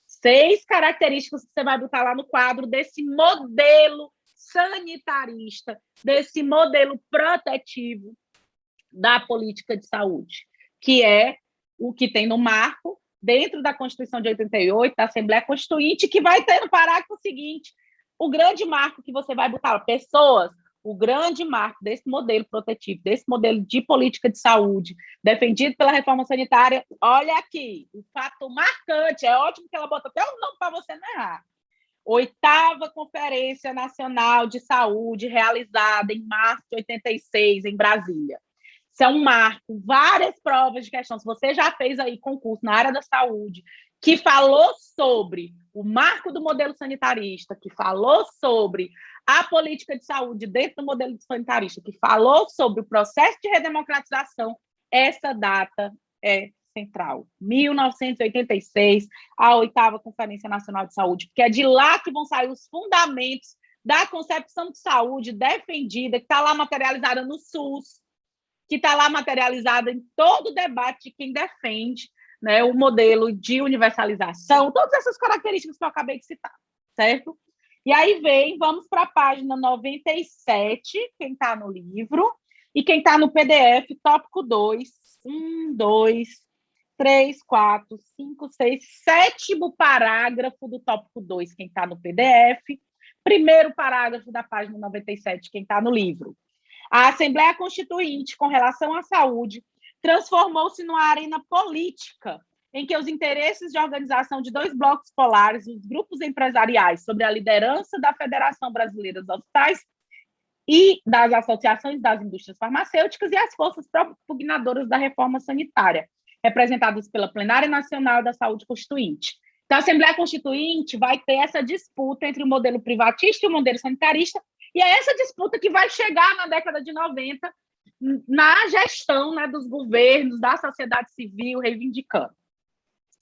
S1: 6 características que você vai botar lá no quadro desse modelo sanitarista, desse modelo protetivo da política de saúde, que é o que tem no marco, dentro da Constituição de 88, da Assembleia Constituinte, que vai ter no parágrafo seguinte, o grande marco que você vai botar, pessoas, o grande marco desse modelo protetivo, desse modelo de política de saúde, defendido pela reforma sanitária, olha aqui, o fato marcante, é ótimo que ela bota até o nome para você não errar. 8ª Conferência Nacional de Saúde, realizada em março de 86, em Brasília. Isso é um marco, várias provas de questão. Se você já fez aí concurso na área da saúde, que falou sobre o marco do modelo sanitarista, que falou sobre a política de saúde dentro do modelo sanitarista, que falou sobre o processo de redemocratização, essa data é central. 1986, a 8ª Conferência Nacional de Saúde, porque é de lá que vão sair os fundamentos da concepção de saúde defendida, que está lá materializada no SUS, que está lá materializada em todo o debate de quem defende, né, o modelo de universalização, todas essas características que eu acabei de citar, certo? E aí vamos para a página 97, quem está no livro, e quem está no PDF, tópico 2, 1, 2, 3, 4, 5, 6, 7º parágrafo do tópico 2, quem está no PDF, primeiro parágrafo da página 97, quem está no livro. A Assembleia Constituinte, com relação à saúde, transformou-se numa arena política em que os interesses de organização de 2 blocos polares, os grupos empresariais, sob a liderança da Federação Brasileira dos Hospitais e das associações das indústrias farmacêuticas, e as forças propugnadoras da reforma sanitária, representadas pela Plenária Nacional da Saúde Constituinte. Então, a Assembleia Constituinte vai ter essa disputa entre o modelo privatista e o modelo sanitarista, e é essa disputa que vai chegar na década de 90, na gestão, né, dos governos, da sociedade civil, reivindicando.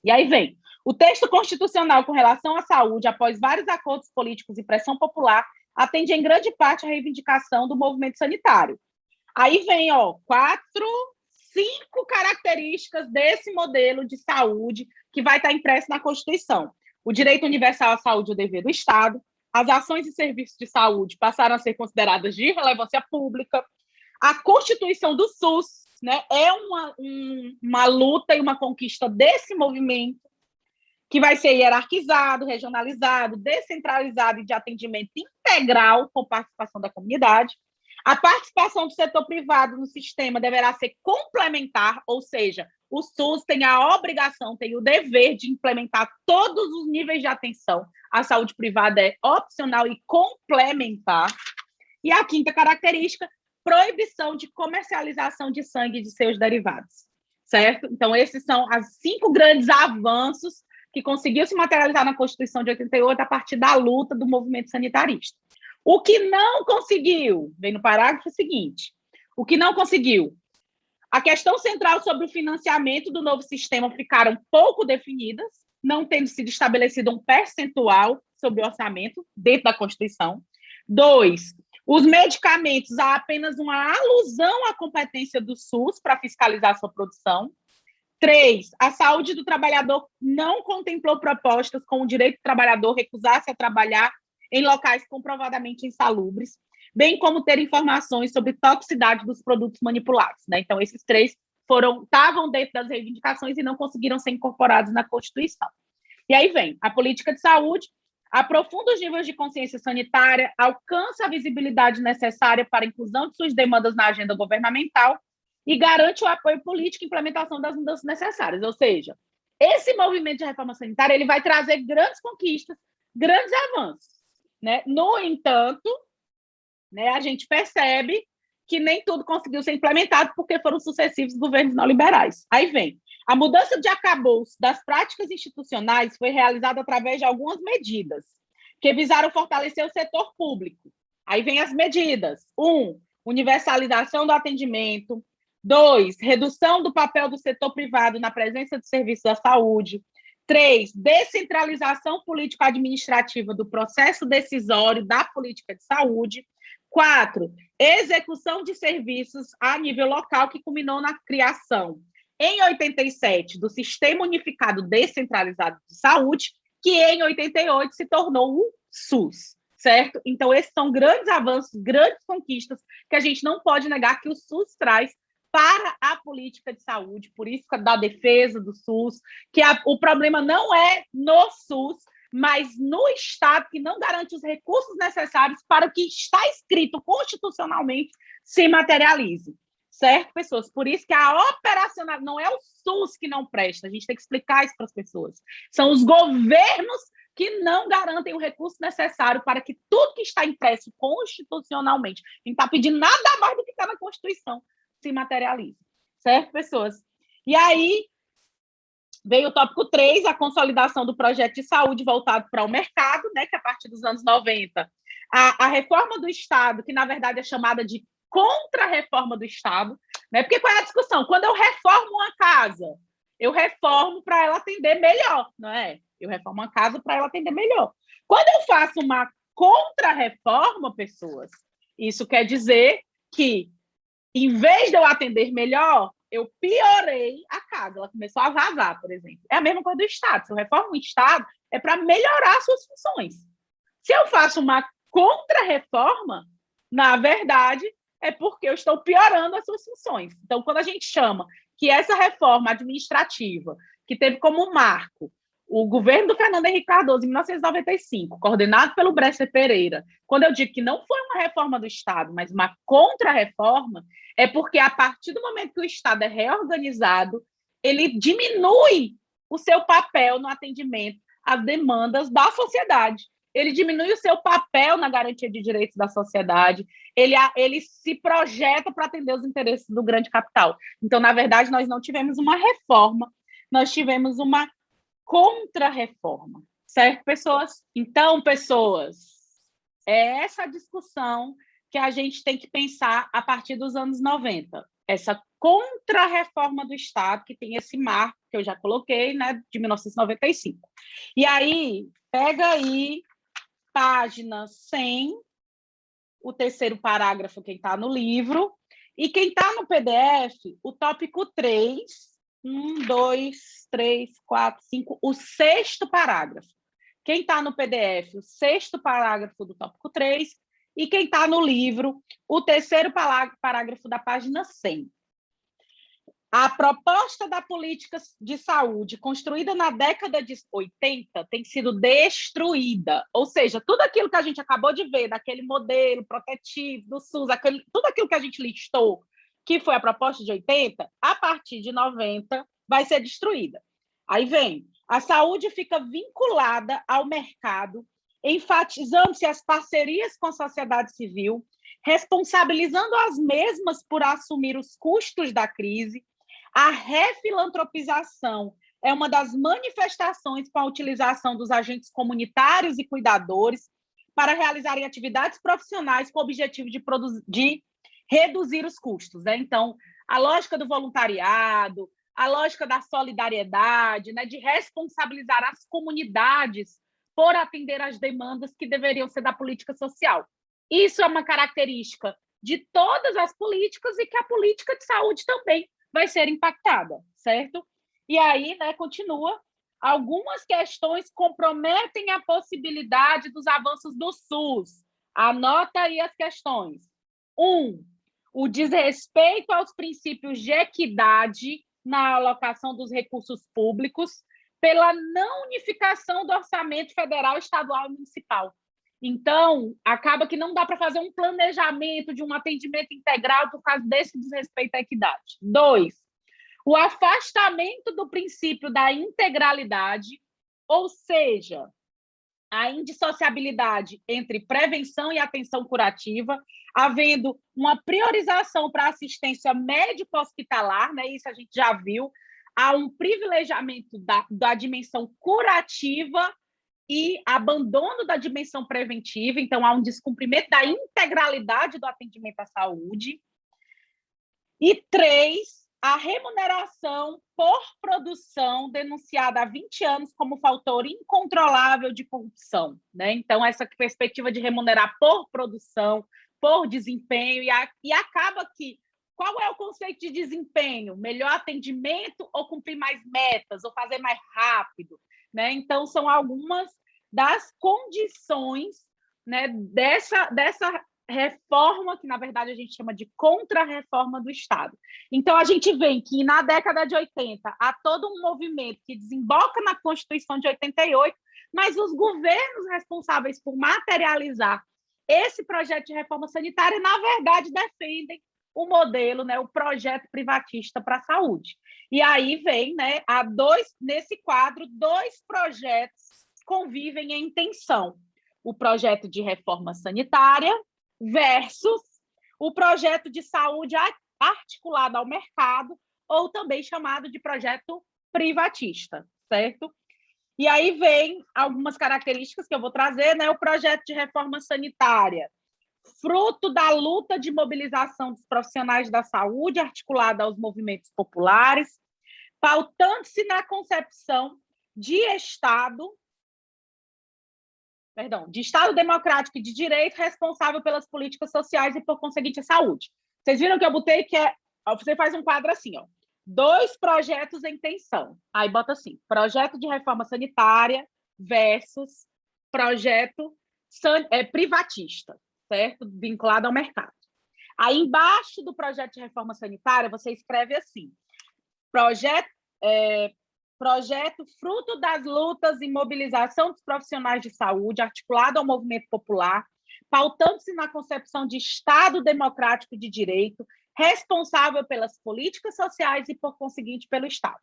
S1: E aí vem, o texto constitucional com relação à saúde, após vários acordos políticos e pressão popular, atende em grande parte à reivindicação do movimento sanitário. Aí vem, 5 características desse modelo de saúde que vai estar impresso na Constituição. O direito universal à saúde e o dever do Estado, as ações e serviços de saúde passaram a ser consideradas de relevância pública, a Constituição do SUS, né, é uma luta e uma conquista desse movimento, que vai ser hierarquizado, regionalizado, descentralizado e de atendimento integral com participação da comunidade. A participação do setor privado no sistema deverá ser complementar, ou seja, o SUS tem a obrigação, tem o dever de implementar todos os níveis de atenção. A saúde privada é opcional e complementar. E a 5ª característica, proibição de comercialização de sangue e de seus derivados, certo? Então, esses são os 5 grandes avanços que conseguiu se materializar na Constituição de 88 a partir da luta do movimento sanitarista. O que não conseguiu, vem no parágrafo seguinte, o que não conseguiu, a questão central sobre o financiamento do novo sistema ficaram pouco definidas, não tendo sido estabelecido um percentual sobre o orçamento dentro da Constituição. 2, os medicamentos, há apenas uma alusão à competência do SUS para fiscalizar sua produção. 3, a saúde do trabalhador não contemplou propostas com o direito do trabalhador recusar-se a trabalhar em locais comprovadamente insalubres, bem como ter informações sobre toxicidade dos produtos manipulados, né? Então, esses 3 estavam dentro das reivindicações e não conseguiram ser incorporados na Constituição. E aí vem, a política de saúde aprofunda os níveis de consciência sanitária, alcança a visibilidade necessária para a inclusão de suas demandas na agenda governamental e garante o apoio político e implementação das mudanças necessárias. Ou seja, esse movimento de reforma sanitária ele vai trazer grandes conquistas, grandes avanços, né? No entanto, né, a gente percebe que nem tudo conseguiu ser implementado porque foram sucessivos governos neoliberais. Aí vem, a mudança de arcabouço das práticas institucionais foi realizada através de algumas medidas que visaram fortalecer o setor público. Aí vem as medidas. 1, universalização do atendimento. 2, redução do papel do setor privado na presença de serviços da saúde. 3, descentralização político-administrativa do processo decisório da política de saúde. 4, execução de serviços a nível local, que culminou na criação, em 87, do Sistema Unificado Descentralizado de Saúde, que em 88 se tornou o SUS, certo? Então, esses são grandes avanços, grandes conquistas que a gente não pode negar que o SUS traz para a política de saúde, por isso da defesa do SUS, que o problema não é no SUS, mas no Estado, que não garante os recursos necessários para o que está escrito constitucionalmente se materialize. Certo, pessoas? Por isso que a operacional não é o SUS que não presta, a gente tem que explicar isso para as pessoas. São os governos que não garantem o recurso necessário para que tudo que está impresso constitucionalmente, a gente está pedindo nada mais do que está na Constituição, se materialize. Certo, pessoas? E aí veio o tópico 3, a consolidação do projeto de saúde voltado para o mercado, né, que a partir dos anos 90, a reforma do Estado, que na verdade é chamada de contra-reforma do Estado, né? Porque qual é a discussão? Quando eu reformo uma casa, eu reformo para ela atender melhor, não é? Eu reformo uma casa para ela atender melhor. Quando eu faço uma contra-reforma, pessoas, isso quer dizer que, em vez de eu atender melhor, eu piorei a casa, ela começou a vazar, por exemplo. É a mesma coisa do Estado. Se eu reformo o Estado, é para melhorar as suas funções. Se eu faço uma contra-reforma, na verdade, é porque eu estou piorando as suas funções. Então, quando a gente chama que essa reforma administrativa, que teve como marco o governo do Fernando Henrique Cardoso, em 1995, coordenado pelo Bresser Pereira, quando eu digo que não foi uma reforma do Estado, mas uma contra-reforma, é porque, a partir do momento que o Estado é reorganizado, ele diminui o seu papel no atendimento às demandas da sociedade. Ele diminui o seu papel na garantia de direitos da sociedade, ele se projeta para atender os interesses do grande capital. Então, na verdade, nós não tivemos uma reforma, nós tivemos uma contra-reforma, certo, pessoas? Então, pessoas, é essa discussão que a gente tem que pensar a partir dos anos 90. Essa contra-reforma do Estado, que tem esse marco que eu já coloquei, né, de 1995. E aí, pega aí, página 100, o terceiro parágrafo, quem está no livro, e quem está no PDF, o tópico 3, 1, 2, 3, 4, 5, o sexto parágrafo. Quem está no PDF, o sexto parágrafo do tópico 3, e quem está no livro, o terceiro parágrafo da página 100. A proposta da política de saúde construída na década de 80 tem sido destruída, ou seja, tudo aquilo que a gente acabou de ver, daquele modelo protetivo do SUS, tudo aquilo que a gente listou, que foi a proposta de 80, a partir de 90 vai ser destruída. Aí vem, a saúde fica vinculada ao mercado, enfatizando-se as parcerias com a sociedade civil, responsabilizando as mesmas por assumir os custos da crise. A refilantropização é uma das manifestações com a utilização dos agentes comunitários e cuidadores para realizarem atividades profissionais com o objetivo de reduzir os custos. Né? Então, a lógica do voluntariado, a lógica da solidariedade, né? De responsabilizar as comunidades por atender às demandas que deveriam ser da política social. Isso é uma característica de todas as políticas e que a política de saúde também vai ser impactada, certo? E aí, né, continua, algumas questões comprometem a possibilidade dos avanços do SUS. Anota aí as questões. 1, o desrespeito aos princípios de equidade na alocação dos recursos públicos pela não unificação do orçamento federal, estadual e municipal. Então, acaba que não dá para fazer um planejamento de um atendimento integral por causa desse desrespeito à equidade. 2, o afastamento do princípio da integralidade, ou seja, a indissociabilidade entre prevenção e atenção curativa, havendo uma priorização para assistência médico-hospitalar, né? Isso a gente já viu, há um privilegiamento da dimensão curativa e abandono da dimensão preventiva, então há um descumprimento da integralidade do atendimento à saúde. E 3, a remuneração por produção, denunciada há 20 anos como fator incontrolável de corrupção, né? Então, essa perspectiva de remunerar por produção, por desempenho, e acaba que qual é o conceito de desempenho? Melhor atendimento ou cumprir mais metas, ou fazer mais rápido, né? Então, são algumas das condições, né, dessa reforma, que na verdade a gente chama de contra-reforma do Estado. Então, a gente vê que na década de 80 há todo um movimento que desemboca na Constituição de 88, mas os governos responsáveis por materializar esse projeto de reforma sanitária, na verdade, defendem o modelo, né, o projeto privatista para a saúde. E aí vem, né, nesse quadro, 2 projetos convivem em tensão. O projeto de reforma sanitária versus o projeto de saúde articulado ao mercado, ou também chamado de projeto privatista, certo? E aí vem algumas características que eu vou trazer, né? O projeto de reforma sanitária, fruto da luta de mobilização dos profissionais da saúde, articulada aos movimentos populares, pautando-se na concepção de Estado democrático e de direito responsável pelas políticas sociais e, por conseguinte, a saúde. Vocês viram que eu botei que você faz um quadro assim, ó, 2 projetos em tensão. Aí bota assim, projeto de reforma sanitária versus projeto privatista, certo? Vinculado ao mercado. Aí embaixo do projeto de reforma sanitária, você escreve assim, projeto fruto das lutas e mobilização dos profissionais de saúde, articulado ao movimento popular, pautando-se na concepção de Estado democrático de direito, responsável pelas políticas sociais e, por conseguinte, pelo Estado.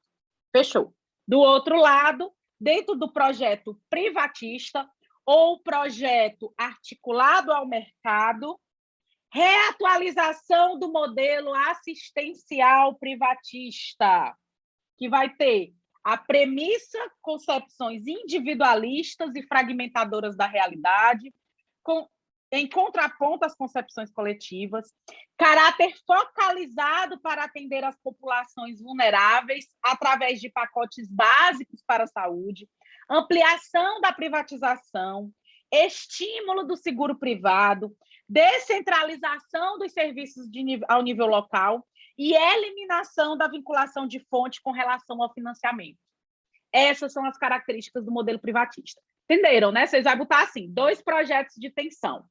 S1: Fechou. Do outro lado, dentro do projeto privatista ou projeto articulado ao mercado, reatualização do modelo assistencial privatista, que vai ter a premissa, concepções individualistas e fragmentadoras da realidade, em contraponto às concepções coletivas, caráter focalizado para atender as populações vulneráveis através de pacotes básicos para a saúde, ampliação da privatização, estímulo do seguro privado, descentralização dos serviços ao nível local e eliminação da vinculação de fonte com relação ao financiamento. Essas são as características do modelo privatista. Entenderam, né? Vocês vão botar assim, 2 projetos de tensão.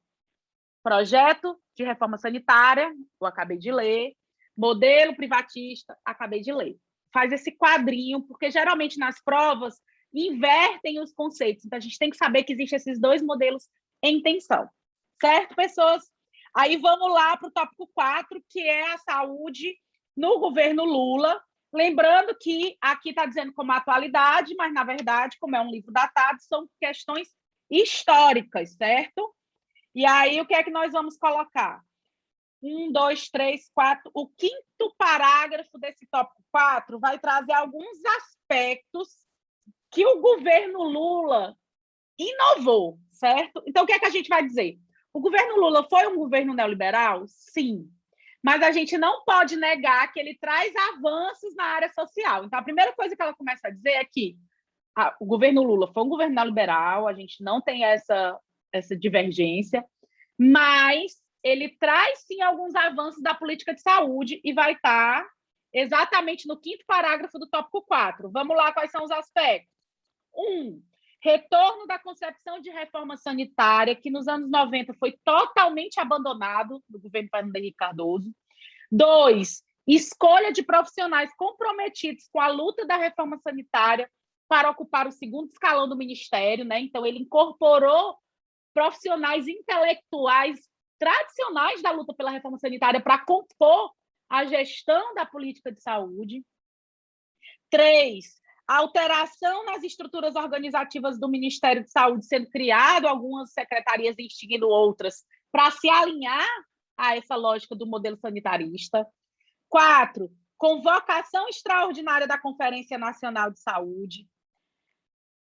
S1: Projeto de reforma sanitária, eu acabei de ler, modelo privatista, acabei de ler. Faz esse quadrinho, porque geralmente nas provas invertem os conceitos. Então, a gente tem que saber que existem esses 2 modelos em tensão. Certo, pessoas? Aí vamos lá para o tópico 4, que é a saúde no governo Lula. Lembrando que aqui está dizendo como atualidade, mas, na verdade, como é um livro datado, são questões históricas, certo? E aí, o que é que nós vamos colocar? 1, 2, 3, 4. O 5º parágrafo desse tópico 4 vai trazer alguns aspectos que o governo Lula inovou, certo? Então, o que é que a gente vai dizer? O governo Lula foi um governo neoliberal? Sim. Mas a gente não pode negar que ele traz avanços na área social. Então, a primeira coisa que ela começa a dizer é que o governo Lula foi um governo neoliberal, a gente não tem essa divergência, mas ele traz, sim, alguns avanços da política de saúde e vai estar exatamente no 5º parágrafo do tópico 4. Vamos lá, quais são os aspectos? 1. Retorno da concepção de reforma sanitária, que nos anos 90 foi totalmente abandonado no governo Fernando Henrique Cardoso. 2. Escolha de profissionais comprometidos com a luta da reforma sanitária para ocupar o 2º escalão do Ministério, né? Então, ele incorporou profissionais intelectuais tradicionais da luta pela reforma sanitária para compor a gestão da política de saúde. 3. Alteração nas estruturas organizativas do Ministério de Saúde, sendo criado algumas secretarias e extinguindo outras, para se alinhar a essa lógica do modelo sanitarista. 4. Convocação extraordinária da Conferência Nacional de Saúde.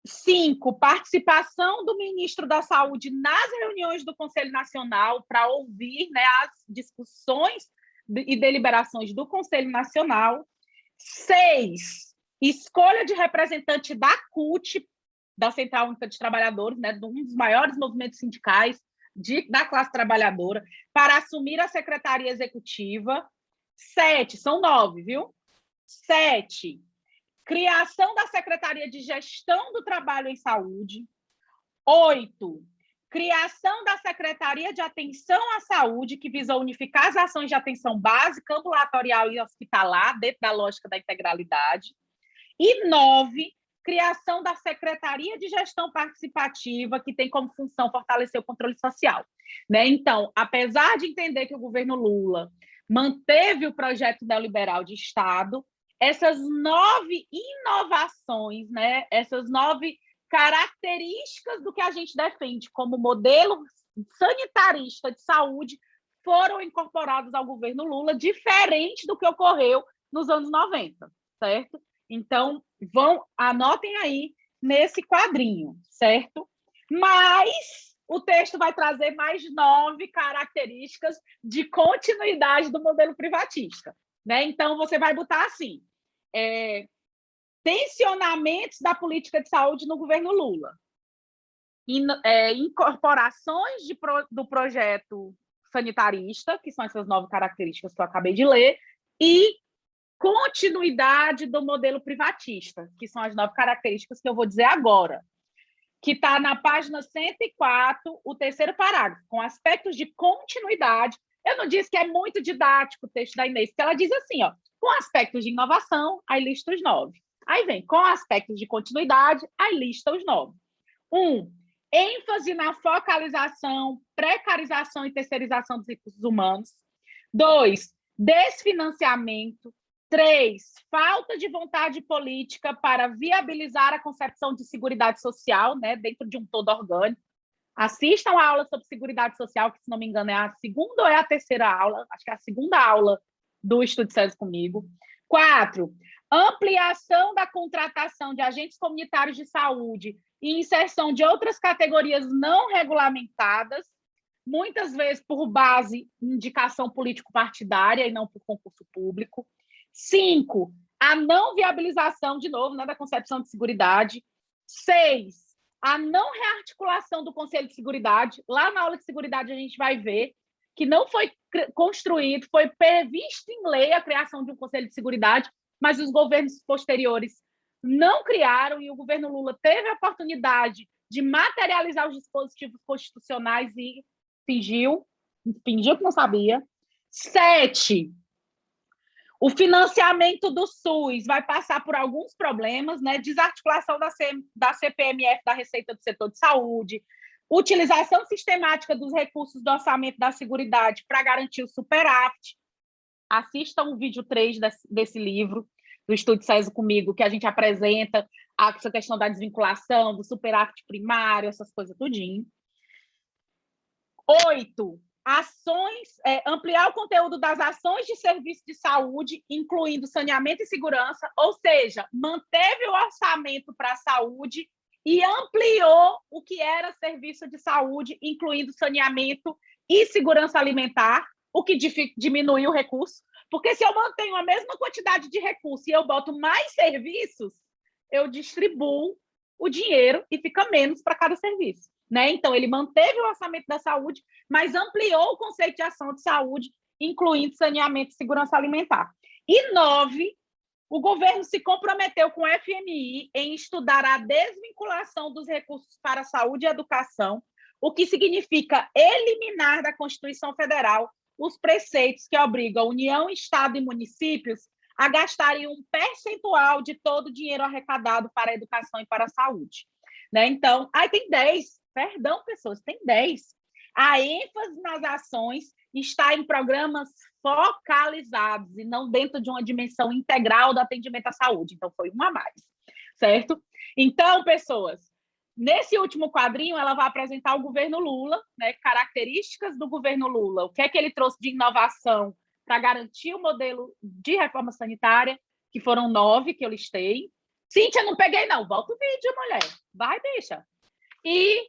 S1: 5. Participação do ministro da Saúde nas reuniões do Conselho Nacional para ouvir, né, as discussões e deliberações do Conselho Nacional. 6, escolha de representante da CUT, da Central Única de Trabalhadores, né, de um dos maiores movimentos sindicais da classe trabalhadora, para assumir a secretaria executiva. 7, são 9, viu? 7, criação da Secretaria de Gestão do Trabalho em Saúde. 8, criação da Secretaria de Atenção à Saúde, que visa unificar as ações de atenção básica, ambulatorial e hospitalar, dentro da lógica da integralidade. E 9, criação da Secretaria de Gestão Participativa, que tem como função fortalecer o controle social. Né? Então, apesar de entender que o governo Lula manteve o projeto neoliberal de Estado, essas 9 inovações, né? Essas 9 características do que a gente defende como modelo sanitarista de saúde foram incorporadas ao governo Lula, diferente do que ocorreu nos anos 90, certo? Então, anotem aí nesse quadrinho, certo? Mas o texto vai trazer mais 9 características de continuidade do modelo privatista, né? Então, você vai botar assim, tensionamentos da política de saúde no governo Lula, incorporações do projeto sanitarista, que são essas 9 características que eu acabei de ler, e continuidade do modelo privatista, que são as 9 características que eu vou dizer agora, que está na página 104, o terceiro parágrafo, com aspectos de continuidade. Eu não disse que é muito didático o texto da Inês, porque ela diz assim, ó, com aspectos de inovação, aí lista os 9. Aí vem, com aspectos de continuidade, aí lista os 9. 1, ênfase na focalização, precarização e terceirização dos recursos humanos. 2, desfinanciamento. 3, falta de vontade política para viabilizar a concepção de seguridade social, né, dentro de um todo orgânico. Assistam a aula sobre seguridade social, que, se não me engano, é a segunda ou é a terceira aula, acho que é a segunda aula do Estude SESI comigo. 4, ampliação da contratação de agentes comunitários de saúde e inserção de outras categorias não regulamentadas, muitas vezes por base em indicação político-partidária e não por concurso público. 5, a não viabilização, de novo, né, da concepção de seguridade. 6, a não rearticulação do Conselho de Seguridade. Lá na aula de seguridade a gente vai ver que não foi construído, foi previsto em lei a criação de um Conselho de Seguridade, mas os governos posteriores não criaram, e o governo Lula teve a oportunidade de materializar os dispositivos constitucionais e fingiu que não sabia. 7, o financiamento do SUS vai passar por alguns problemas, né? Desarticulação da CPMF, da Receita do Setor de Saúde, utilização sistemática dos recursos do orçamento da Seguridade para garantir o superávit. Assistam o vídeo 3 desse livro, do Estude SESI comigo, que a gente apresenta essa questão da desvinculação, do superávit primário, essas coisas tudinho. 8, ampliar o conteúdo das ações de serviço de saúde, incluindo saneamento e segurança, ou seja, manteve o orçamento para a saúde e ampliou o que era serviço de saúde, incluindo saneamento e segurança alimentar, o que diminuiu o recurso, porque se eu mantenho a mesma quantidade de recursos e eu boto mais serviços, eu distribuo o dinheiro e fica menos para cada serviço. Né? Então, ele manteve o orçamento da saúde, mas ampliou o conceito de ação de saúde, incluindo saneamento e segurança alimentar. E 9, o governo se comprometeu com o FMI em estudar a desvinculação dos recursos para saúde e educação, o que significa eliminar da Constituição Federal os preceitos que obrigam a União, Estado e municípios a gastarem um percentual de todo o dinheiro arrecadado para a educação e para a saúde. Né? Então, aí tem 10. Perdão, pessoas, tem 10. A ênfase nas ações está em programas focalizados e não dentro de uma dimensão integral do atendimento à saúde. Então, foi um a mais, certo? Então, pessoas, nesse último quadrinho, ela vai apresentar o governo Lula, né, características do governo Lula, o que é que ele trouxe de inovação para garantir o modelo de reforma sanitária, que foram 9 que eu listei. Cíntia, não peguei, não. Volta o vídeo, mulher. Vai, deixa. E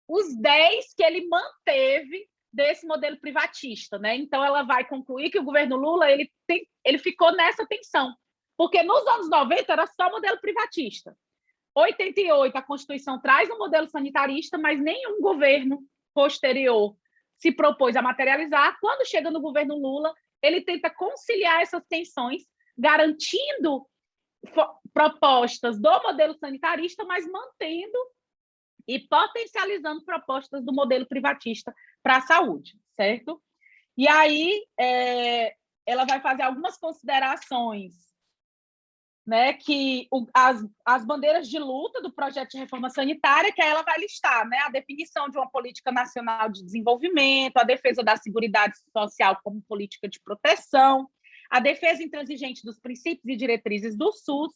S1: os 10 que ele manteve desse modelo privatista, né? Então, ela vai concluir que o governo Lula ele ficou nessa tensão, porque nos anos 90 era só modelo privatista. 88, a Constituição traz um modelo sanitarista, mas nenhum governo posterior se propôs a materializar. Quando chega no governo Lula, ele tenta conciliar essas tensões, garantindo propostas do modelo sanitarista, mas mantendo e potencializando propostas do modelo privatista para a saúde, certo? E aí ela vai fazer algumas considerações, né, que as bandeiras de luta do projeto de reforma sanitária, que aí ela vai listar, né, a definição de uma política nacional de desenvolvimento, a defesa da seguridade social como política de proteção, a defesa intransigente dos princípios e diretrizes do SUS,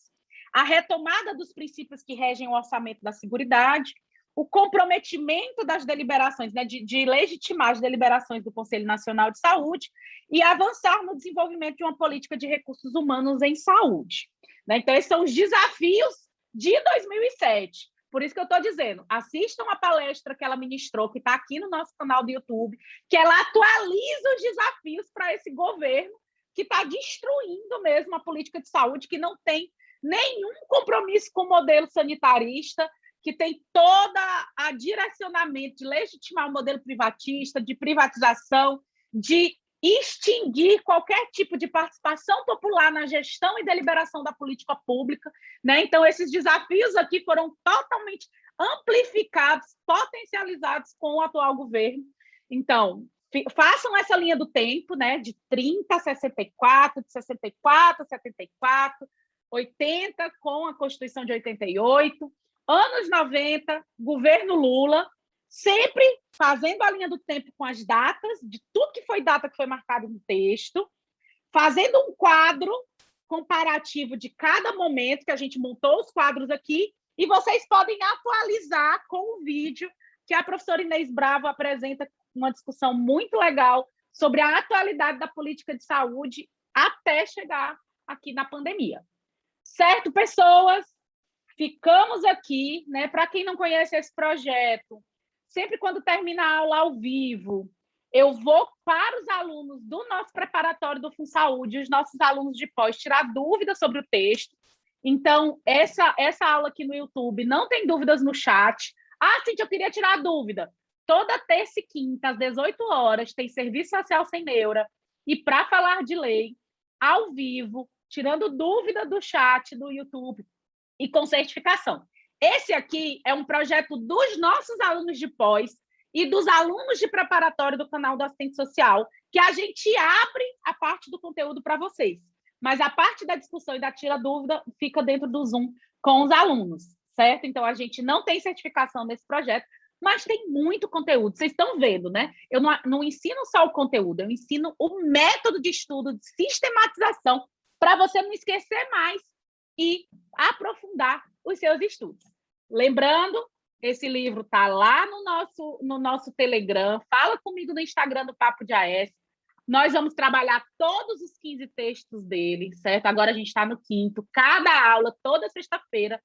S1: a retomada dos princípios que regem o orçamento da seguridade, o comprometimento das deliberações, né, de legitimar as deliberações do Conselho Nacional de Saúde e avançar no desenvolvimento de uma política de recursos humanos em saúde. Né? Então, esses são os desafios de 2007. Por isso que eu estou dizendo, assistam a palestra que ela ministrou, que está aqui no nosso canal do YouTube, que ela atualiza os desafios para esse governo que está destruindo mesmo a política de saúde, que não tem nenhum compromisso com o modelo sanitarista, que tem todo a direcionamento de legitimar o modelo privatista, de privatização, de extinguir qualquer tipo de participação popular na gestão e deliberação da política pública. Né? Então, esses desafios aqui foram totalmente amplificados, potencializados com o atual governo. Então, façam essa linha do tempo, né? De 30 a 64, de 64 a 74, 80 com a Constituição de 88, anos 90, governo Lula, sempre fazendo a linha do tempo com as datas, de tudo que foi data que foi marcado no texto, fazendo um quadro comparativo de cada momento, que a gente montou os quadros aqui, e vocês podem atualizar com o vídeo que a professora Inês Bravo apresenta, uma discussão muito legal sobre a atualidade da política de saúde até chegar aqui na pandemia. Certo, pessoas? Ficamos aqui, né? Para quem não conhece esse projeto, sempre quando termina a aula ao vivo, eu vou para os alunos do nosso preparatório do FunSaúde, os nossos alunos de pós, tirar dúvidas sobre o texto. Então, essa aula aqui no YouTube, não tem dúvidas no chat. Ah, Cíntia, eu queria tirar dúvida. Toda terça e quinta, às 18 horas, tem Serviço Social Sem Neura. E para falar de lei, ao vivo, tirando dúvida do chat do YouTube e com certificação. Esse aqui é um projeto dos nossos alunos de pós e dos alunos de preparatório do canal do Assistente Social, que a gente abre a parte do conteúdo para vocês. Mas a parte da discussão e da tira dúvida fica dentro do Zoom com os alunos, certo? Então, a gente não tem certificação nesse projeto, mas tem muito conteúdo. Vocês estão vendo, né? Eu não ensino só o conteúdo, eu ensino o método de estudo, de sistematização, para você não esquecer mais e aprofundar os seus estudos. Lembrando, esse livro está lá no nosso Telegram, fala comigo no Instagram do Papo de AS. Nós vamos trabalhar todos os 15 textos dele, certo? Agora a gente está no 5º, cada aula, toda sexta-feira,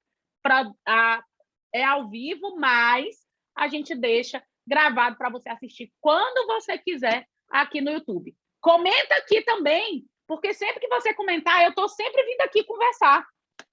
S1: é ao vivo, mas a gente deixa gravado para você assistir quando você quiser aqui no YouTube. Comenta aqui também, porque sempre que você comentar, eu estou sempre vindo aqui conversar.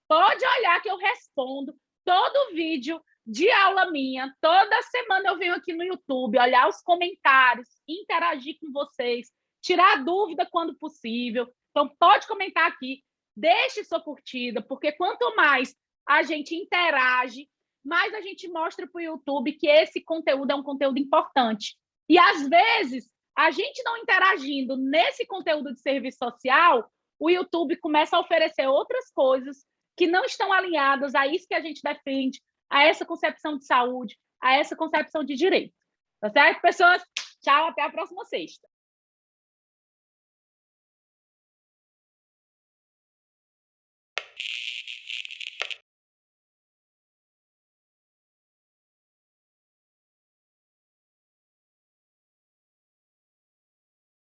S1: Pode olhar que eu respondo todo vídeo de aula minha. Toda semana eu venho aqui no YouTube, olhar os comentários, interagir com vocês, tirar dúvida quando possível. Então, pode comentar aqui, deixe sua curtida, porque quanto mais a gente interage, mais a gente mostra para o YouTube que esse conteúdo é um conteúdo importante. E, às vezes, a gente não interagindo nesse conteúdo de serviço social, o YouTube começa a oferecer outras coisas que não estão alinhadas a isso que a gente defende, a essa concepção de saúde, a essa concepção de direito. Tá certo, pessoas? Tchau, até a próxima sexta.